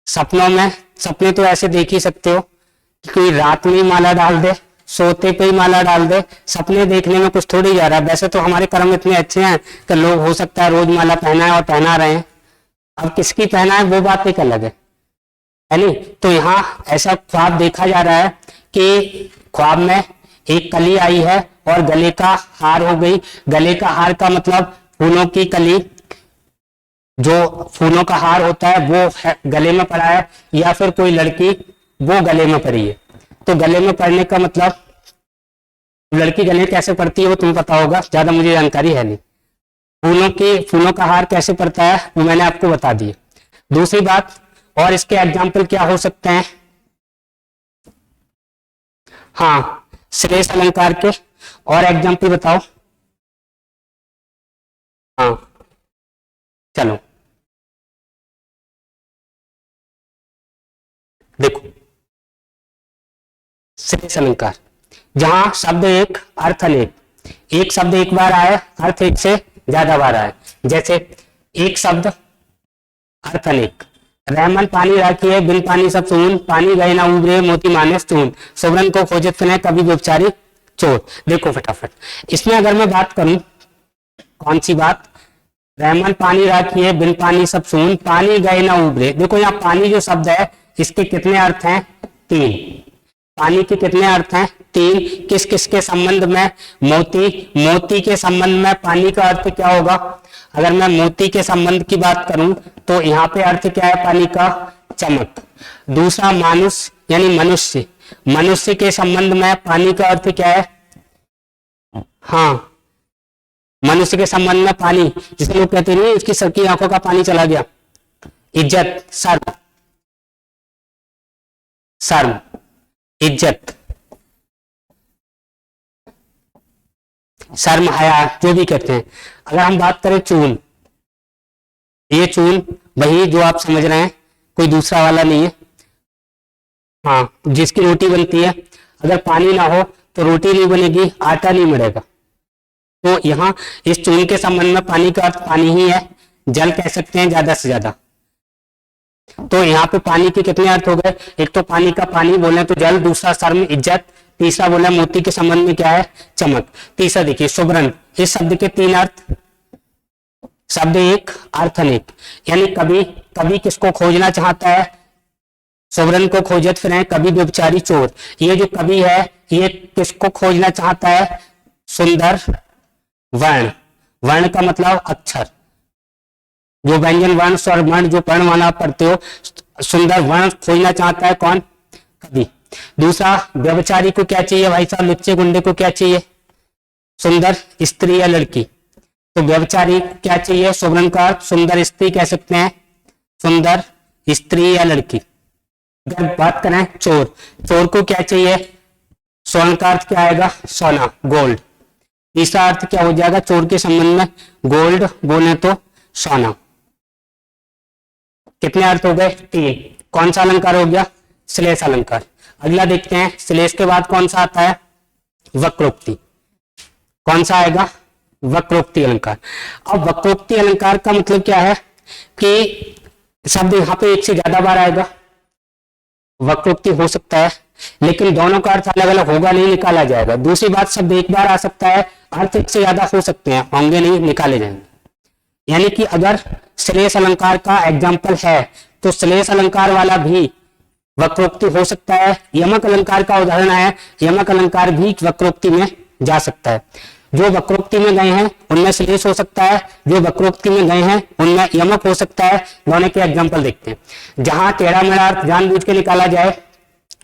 सपनों में, सपने तो ऐसे देख ही सकते हो कि कोई रात में ही माला डाल दे, सोते पे ही माला डाल दे। सपने देखने में कुछ थोड़ी जा रहा है। वैसे तो हमारे कर्म इतने अच्छे हैं कि लोग हो सकता है रोज माला पहना है और पहना रहे हैं। अब किसकी पहना है वो बात एक अलग है नहीं? तो यहाँ ऐसा ख्वाब देखा जा रहा है कि ख्वाब में एक कली आई है और गले का हार हो गई। गले का हार का मतलब फूलों की कली, जो फूलों का हार होता है वो है, गले में पड़ा है, या फिर कोई लड़की वो गले में पड़ी है। तो गले में पड़ने का मतलब, लड़की गले कैसे पड़ती है वो तुम्हें पता होगा, ज्यादा मुझे जानकारी है नहीं। फूलों का हार कैसे पड़ता है वो मैंने आपको बता दिया। दूसरी बात, और इसके एग्जाम्पल क्या हो सकते हैं? हाँ, श्लेष अलंकार के और एग्जाम्पल बताओ। हाँ चलो देखो, श्लेष अलंकार जहां शब्द एक अर्थ अनेक, एक शब्द एक बार आए, अर्थ एक से ज्यादा बार आए। जैसे एक शब्द अर्थ अनेक, रहमन पानी राखी बिन पानी सब सून, पानी गए ना उबरे मोती माने चून, सुवरन को खोजत फिने कभी बेचारी चोर। देखो फटाफट, इसमें अगर मैं बात करूं, कौन सी बात? रहमन पानी राखी बिन पानी सब सून, पानी गए ना उबरे। देखो यहाँ पानी जो शब्द है इसके कितने अर्थ हैं? 3। पानी के कितने अर्थ हैं? 3। किस किस के संबंध में? मोती। मोती के संबंध में पानी का अर्थ क्या होगा? अगर मैं मोती के संबंध की बात करूं तो यहाँ पे अर्थ क्या है पानी का? चमक। दूसरा मानुष यानी मनुष्य, मनुष्य के संबंध में पानी का अर्थ क्या है? हाँ, मनुष्य के संबंध में पानी, जिसे लोग कहते नहीं इसकी सबकी आंखों का पानी चला गया। इज्जत, शर्म, शर्म, इज्जत, शर्म, हया, जो भी कहते हैं। अगर हम बात करें चून, ये चून वही जो आप समझ रहे हैं, कोई दूसरा वाला नहीं है। हाँ, जिसकी रोटी बनती है, अगर पानी ना हो तो रोटी नहीं बनेगी, आटा नहीं मिलेगा। तो यहाँ इस चून के संबंध में पानी का अर्थ पानी ही है। जल कह सकते हैं ज्यादा से ज्यादा। तो यहाँ पे पानी के कितने अर्थ हो गए? एक तो पानी का पानी बोले तो जल, दूसरा शर्म इज्जत, तीसरा बोले मोती के संबंध में क्या है? चमक। तीसरा देखिए सुवर्ण, इस शब्द के 3 अर्थ, शब्द एक अर्थ अनेक। यानी कभी कभी किसको खोजना चाहता है? सुवर्ण को खोजत फिरे कभी व्यभिचारी चोर। ये जो कवि है ये किसको खोजना चाहता है? सुंदर वर्ण। वर्ण का मतलब अक्षर, जो व्यंजन वर्ण, स्वर वर्ण, जो वर्णमाला आप पढ़ते हो, सुंदर वर्ण खोजना चाहता है कौन? कवि। दूसरा व्यभिचारी को क्या चाहिए भाई साहब? लुच्चे गुंडे को क्या चाहिए? सुंदर स्त्री या लड़की। तो व्यभिचारी क्या चाहिए? सुवर्ण का सुंदर स्त्री कह सकते हैं, सुंदर स्त्री या लड़की। अगर बात करें चोर, चोर को क्या चाहिए? स्वर्ण का अर्थ क्या आएगा? सोना, गोल्ड। तीसरा अर्थ क्या हो जाएगा चोर के संबंध में? गोल्ड बोले तो सोना। कितने अर्थ हो गए? 3। कौन सा अलंकार हो गया? श्लेष अलंकार। अगला देखते हैं, श्लेष के बाद कौन सा आता है? वक्रोक्ति। कौन सा आएगा? वक्रोक्ति अलंकार। अब वक्रोक्ति अलंकार का मतलब क्या है कि शब्द यहाँ पे एक से ज्यादा बार आएगा। वक्रोक्ति हो सकता है लेकिन दोनों का अर्थ अलग अलग होगा नहीं, निकाला जाएगा। दूसरी बात, शब्द एक बार आ सकता है, अर्थ एक से ज्यादा हो सकते हैं, होंगे नहीं, निकाले जाएंगे। यानी कि अगर श्लेष अलंकार का एग्जाम्पल है तो श्लेष अलंकार वाला भी वक्रोक्ति हो सकता है। यमक अलंकार का उदाहरण है, यमक अलंकार भी वक्रोक्ति में जा सकता है। जो वक्रोक्ति में गए हैं उनमें श्लेष हो सकता है, जो वक्रोक्ति में गए हैं उनमें यमक हो सकता है। दोनों के एग्जाम्पल देखते हैं। जहां टेढ़ा मेढ़ा अर्थ जानबूझ के निकाला जाए।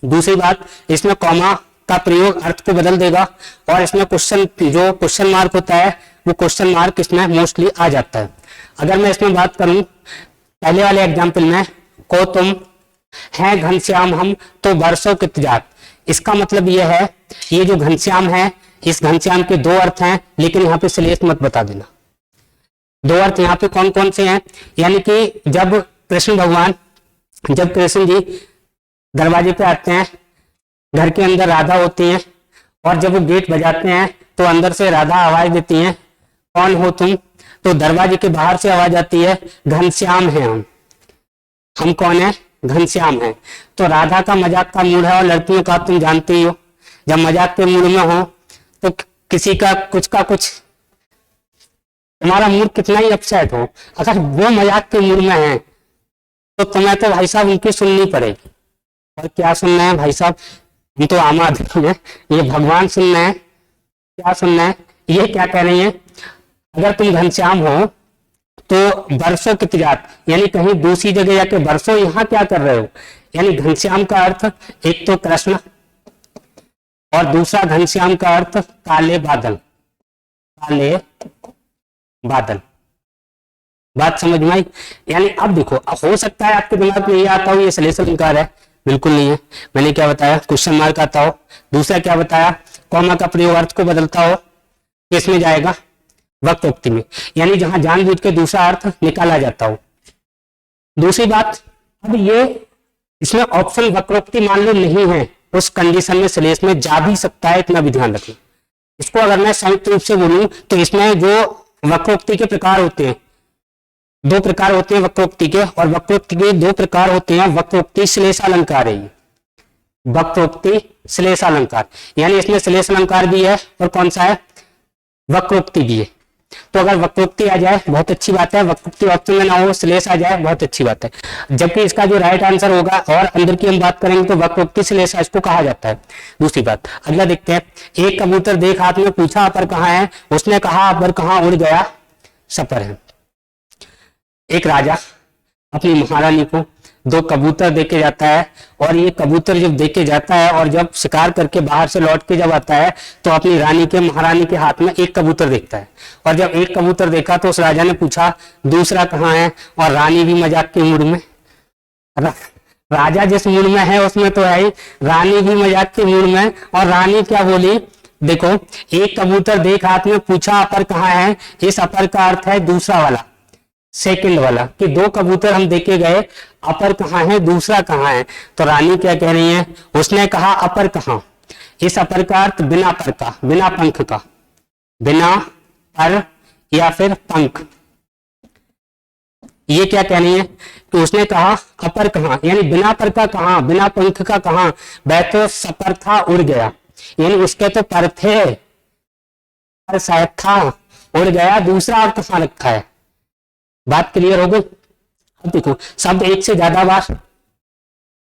दूसरी बात, इसमें कॉमा का प्रयोग अर्थ को बदल देगा और इसमें क्वेश्चन, जो क्वेश्चन मार्क होता है वो क्वेश्चन मार्क इसमें मोस्टली आ जाता है। अगर मैं इसमें बात करूं पहले वाले एग्जाम्पल में, को तुम है घनश्याम हम तो बरसों कित जात। इसका मतलब यह है, ये जो घनश्याम है, इस घनश्याम के 2 अर्थ हैं, लेकिन यहाँ पे श्लेष मत बता देना। 2 अर्थ यहाँ पे कौन कौन से हैं? यानी कि जब कृष्ण जी दरवाजे पे आते हैं, घर के अंदर राधा होती है और जब वो गेट बजाते हैं तो अंदर से राधा आवाज देती है, कौन हो तुम? तो दरवाजे के बाहर से आवाज आती है, घनश्याम है हम कौन है? घनश्याम है। तो राधा का मजाक का मूड है और लड़कियों का तुम जानते ही हो, जब मजाक के मूड में हो तो किसी का कुछ तुम्हारा मूड कितना ही अपसेट हो, अगर वो मजाक के मूड में है तो तुम्हें तो भाई साहब उनकी सुननी पड़ेगी। और क्या सुनना है भाई साहब? हम तो आम आदमी है, ये भगवान सुनना है। क्या सुनना है? ये क्या कह रही है? अगर तुम घनश्याम हो तो बरसों की जात, यानी कहीं दूसरी जगह जाके बरसों यहाँ क्या कर रहे हो? यानी घनश्याम का अर्थ एक तो कृष्ण और दूसरा घनश्याम का अर्थ काले बादल। काले बादल, बात समझ में आई? यानी अब देखो, हो सकता है आपके दिमाग में ये आता हो ये श्लेष अलंकार है, बिल्कुल नहीं है। मैंने क्या बताया? क्वेश्चन मार्क आता हो। दूसरा क्या बताया? कॉमा का प्रयोग अर्थ को बदलता हो, किसमें जाएगा? वक्रोक्ति में, यानी जहां जानबूझ के दूसरा अर्थ निकाला जाता हो। दूसरी बात, अब ये इसमें ऑप्शन वक्रोक्ति मान लो नहीं है, उस कंडीशन में श्लेष में जा भी सकता है, इतना भी ध्यान रखें। इसको अगर मैं संयुक्त रूप से बोलूं तो इसमें जो वक्रोक्ति के प्रकार होते हैं, 2 प्रकार होते हैं वक्रोक्ति के, और वक्रोक्ति के 2 प्रकार होते हैं। वक्रोक्ति श्लेषालंकार है, वक्रोक्ति श्लेषालंकार, यानी इसमें श्लेष अलंकार भी है और कौन सा है? वक्रोक्ति भी है। तो अगर वक्रोक्ति आ जाए बहुत अच्छी बात है, वक्रोक्ति ऑप्शन में ना हो, श्लेष आ जाए बहुत अच्छी बात है। जबकि इसका जो राइट आंसर होगा, और अंदर की हम बात करेंगे तो वक्रोक्ति श्लेष इसको कहा जाता है। दूसरी बात, अगला देखते हैं। एक कबूतर देख हाथ में, पूछा अपर कहाँ है? उसने कहा अपर कहाँ, उड़ गया सपर है। एक राजा अपनी महारानी को 2 कबूतर देके जाता है, और ये कबूतर जब देके जाता है और जब शिकार करके बाहर से लौट के जब आता है तो अपनी रानी के, महारानी के हाथ में एक कबूतर देखता है। और जब एक कबूतर देखा तो उस राजा ने पूछा दूसरा कहाँ है? और रानी भी मजाक के मूड में, राजा जिस मूड में है उसमें तो है ही, रानी भी मजाक के मूड में। और रानी क्या बोली? देखो, एक कबूतर देख हाथ में, पूछा अपर कहाँ है। इस अपर का अर्थ है दूसरा वाला, सेकंड वाला, कि 2 कबूतर हम देखे गए, अपर कहाँ है, दूसरा कहाँ है। तो रानी क्या कह रही है? उसने कहा अपर कहाँ। इस अपर का अर्थ बिना पर का, बिना पंख का, बिना पर या फिर पंख, ये क्या कह रही है कि उसने कहा अपर कहाँ, यानी बिना पर का कहाँ, बिना पंख का कहाँ, वह तो सपर था उड़ गया, यानी उसके तो पर थे, पर शायद था उड़ गया, दूसरा अर्थ कहाँ रखा है। बात क्लियर हो गई। अब देखो शब्द एक से ज्यादा बार,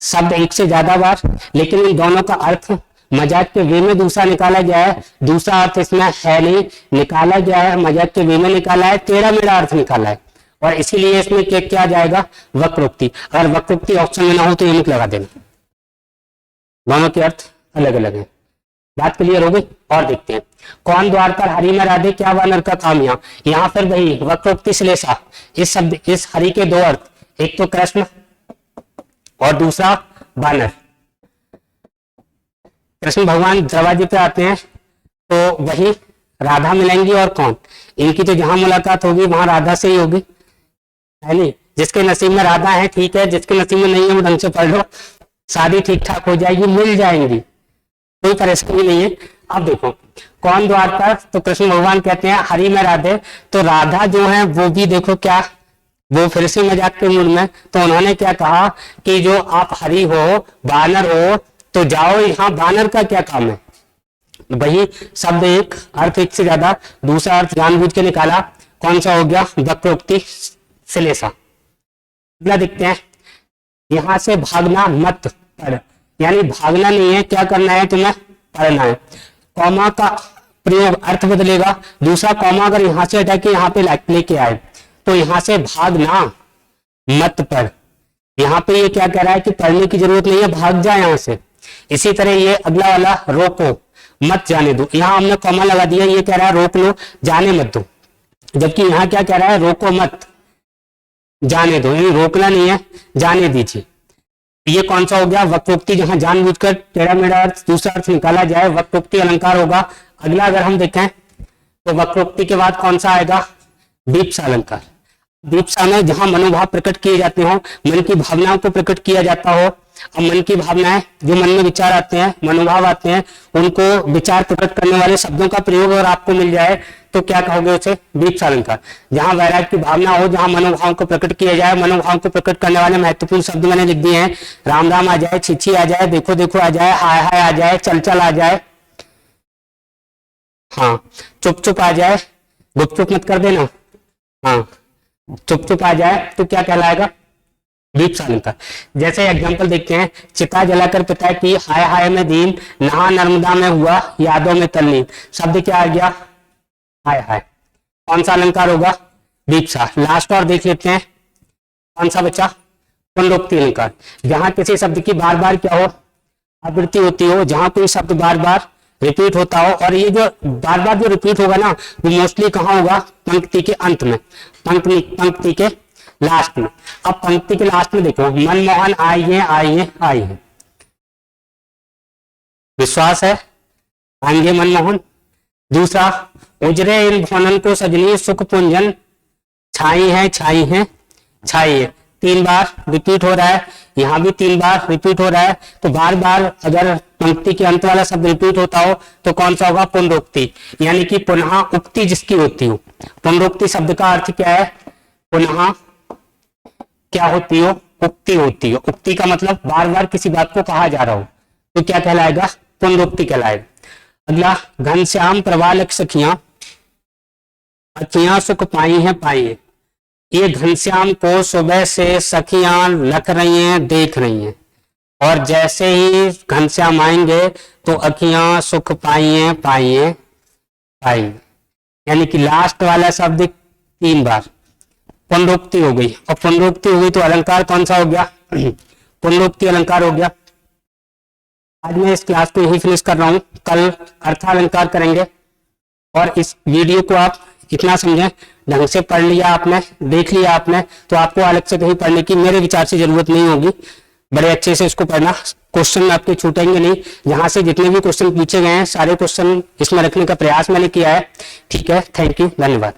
शब्द एक से ज्यादा बार, लेकिन इन दोनों का अर्थ मजाक के वे में दूसरा निकाला गया है, दूसरा अर्थ इसमें है नहीं, निकाला गया है मजाक के वे में निकाला है, टेढ़ा मेढ़ा अर्थ निकाला है, और इसीलिए इसमें क्या आ जाएगा, वक्रोक्ति। अगर वक्रोक्ति ऑप्शन में ना हो तो यूनिट लगा देना, दोनों के अर्थ अलग अलग है। बात क्लियर हो गई। और देखते हैं, कौन द्वार पर हरि में राधे, क्या वानर का काम यहाँ फिर वही वक्रोक्ति श्लेषा। इस शब्द, इस हरि के दो अर्थ, एक तो कृष्ण और दूसरा वानर। कृष्ण भगवान दरवाजे पे आते हैं तो वही राधा मिलेंगी, और कौन, इनकी तो जहां मुलाकात होगी वहां राधा से ही होगी, है नहीं। जिसके नसीब में राधा है ठीक है, जिसके नसीब में नहीं है वो ढंग से पढ़ लो, शादी ठीक ठाक हो जाएगी, मिल जाएंगी, कोई परेशानी नहीं है। अब देखो कौन द्वार पर, तो कृष्ण भगवान कहते हैं हरि में राधे, तो राधा जो है वो भी देखो क्या, वो फिर से मजाक के मूड में, तो उन्होंने क्या कहा कि जो आप हरि हो, वानर हो, तो जाओ यहाँ, वानर का क्या काम है। वही शब्द एक, अर्थ एक से ज्यादा, दूसरा अर्थ जानबूझ के निकाला, कौन सा हो गया, वक्रोक्ति श्लेषा। अगला देखते हैं, यहां से भागना मत पढ़, यानी भागना नहीं है, क्या करना है तुम्हें, पढ़ना है। कॉमा का प्रयोग अर्थ बदलेगा, दूसरा कॉमा अगर यहां से हटा के यहाँ पे लेके आए तो यहां से भागना मत पढ़, यहाँ पे ये क्या कह रहा है कि पढ़ने की जरूरत नहीं है, भाग जा यहाँ से। इसी तरह ये अगला वाला रोको मत जाने दो, यहाँ हमने कॉमा लगा दिया, ये कह रहा है रोक लो, जाने मत दो, जबकि यहाँ क्या कह रहा है, रोको मत जाने दो, यानी रोकना नहीं है, जाने दीजिए। ये कौन सा हो गया, वक्रोक्ति, जहां जानबूझकर टेढ़ा मेढ़ा अर्थ, दूसरा अर्थ निकाला जाए, वक्रोक्ति अलंकार होगा। अगला अगर हम देखें तो वक्रोक्ति के बाद कौन सा आएगा, दीप्सा अलंकार। दीप्सा में जहां मनोभाव प्रकट किए जाते हो, मन की भावनाओं को प्रकट किया जाता हो। अब मन की भावनाएं, जो मन में विचार आते हैं, मनोभाव आते हैं, उनको विचार प्रकट करने वाले शब्दों का प्रयोग अगर आपको मिल जाए तो क्या कहोगे उसे, दीप्सा अलंकार। जहां वैराग्य की भावना हो, जहां मनोभाव को प्रकट किया जाए, मनोभाव को प्रकट करने वाले महत्वपूर्ण शब्द मैंने लिख दिए हैं, राम राम आ जाए, छिछी आ जाए, देखो देखो आ जाए, हाय हाय आ जाए, चल चल आ जाए, हाँ चुप चुप आ जाए, गुप चुप मत कर देना, हाँ चुप चुप आ जाए, तो क्या कहलाएगा, दीप्सा अलंकार। जैसे एग्जांपल देखते हैं, चिता जलाकर पिता की, हाय हाय में दीन, नहा नर्मदा में हुआ, यादों में तल्लीन। शब्द क्या आ गया, हाय हाय। कौन सा अलंकार होगा, दीप्सा। लास्ट और देख लेते हैं, कौन सा बचा, पुनरुक्ति अलंकार। जहां किसी शब्द की बार बार क्या हो, आवृत्ति होती हो, जहां कोई शब्द बार बार रिपीट होता हो, और ये जो बार बार जो रिपीट होगा ना, वो मोस्टली कहाँ होगा, पंक्ति के अंत में, पंक्ति के लास्ट में। अब पंक्ति के लास्ट में देखो, मनमोहन आइए आइए आइए, विश्वास है आएंगे मनमोहन। दूसरा, उजरे इन भवनन को सजनी, सुख पुंजन छाई है छाई है छाई है। 3 बार रिपीट हो रहा है, यहाँ भी 3 बार रिपीट हो रहा है, तो बार बार अगर पंक्ति के अंत वाला शब्द रिपीट होता हो तो कौन सा होगा, पुनरुक्ति, यानी कि पुनः उक्ति जिसकी होती हो। पुनरुक्ति शब्द का अर्थ क्या है, पुनः क्या होती हो, उक्ति होती हो। उक्ति का मतलब बार बार किसी बात को कहा जा रहा हो, तो क्या कहलाएगा, पुनरुक्ति कहलाएगा। अगला, घनश्याम प्रवालक सखियां, अखियां सुख पाई हैं पाई है। ये घनश्याम को सुबह से सखियां लख रही हैं, देख रही हैं, और जैसे ही घनश्याम आएंगे तो अखियां सुख पाई हैं पाई हैं पाई, यानी कि लास्ट वाला शब्द 3 बार पुनरुक्ति हो गई, और पुनरुक्ति हो गई तो अलंकार कौन सा हो गया, पुनरुक्ति अलंकार हो गया। आज मैं इस क्लास को यही फिनिश कर रहा हूं, कल अर्थालंकार करेंगे। और इस वीडियो को आप इतना समझें, ढंग से पढ़ लिया आपने, देख लिया आपने, तो आपको अलग से कहीं पढ़ने की मेरे विचार से जरूरत नहीं होगी। बड़े अच्छे से इसको पढ़ना, क्वेश्चन आपके छूटेंगे नहीं। जहां से जितने भी क्वेश्चन पूछे गए हैं सारे क्वेश्चन इसमें रखने का प्रयास मैंने किया है। ठीक है, थैंक यू, धन्यवाद।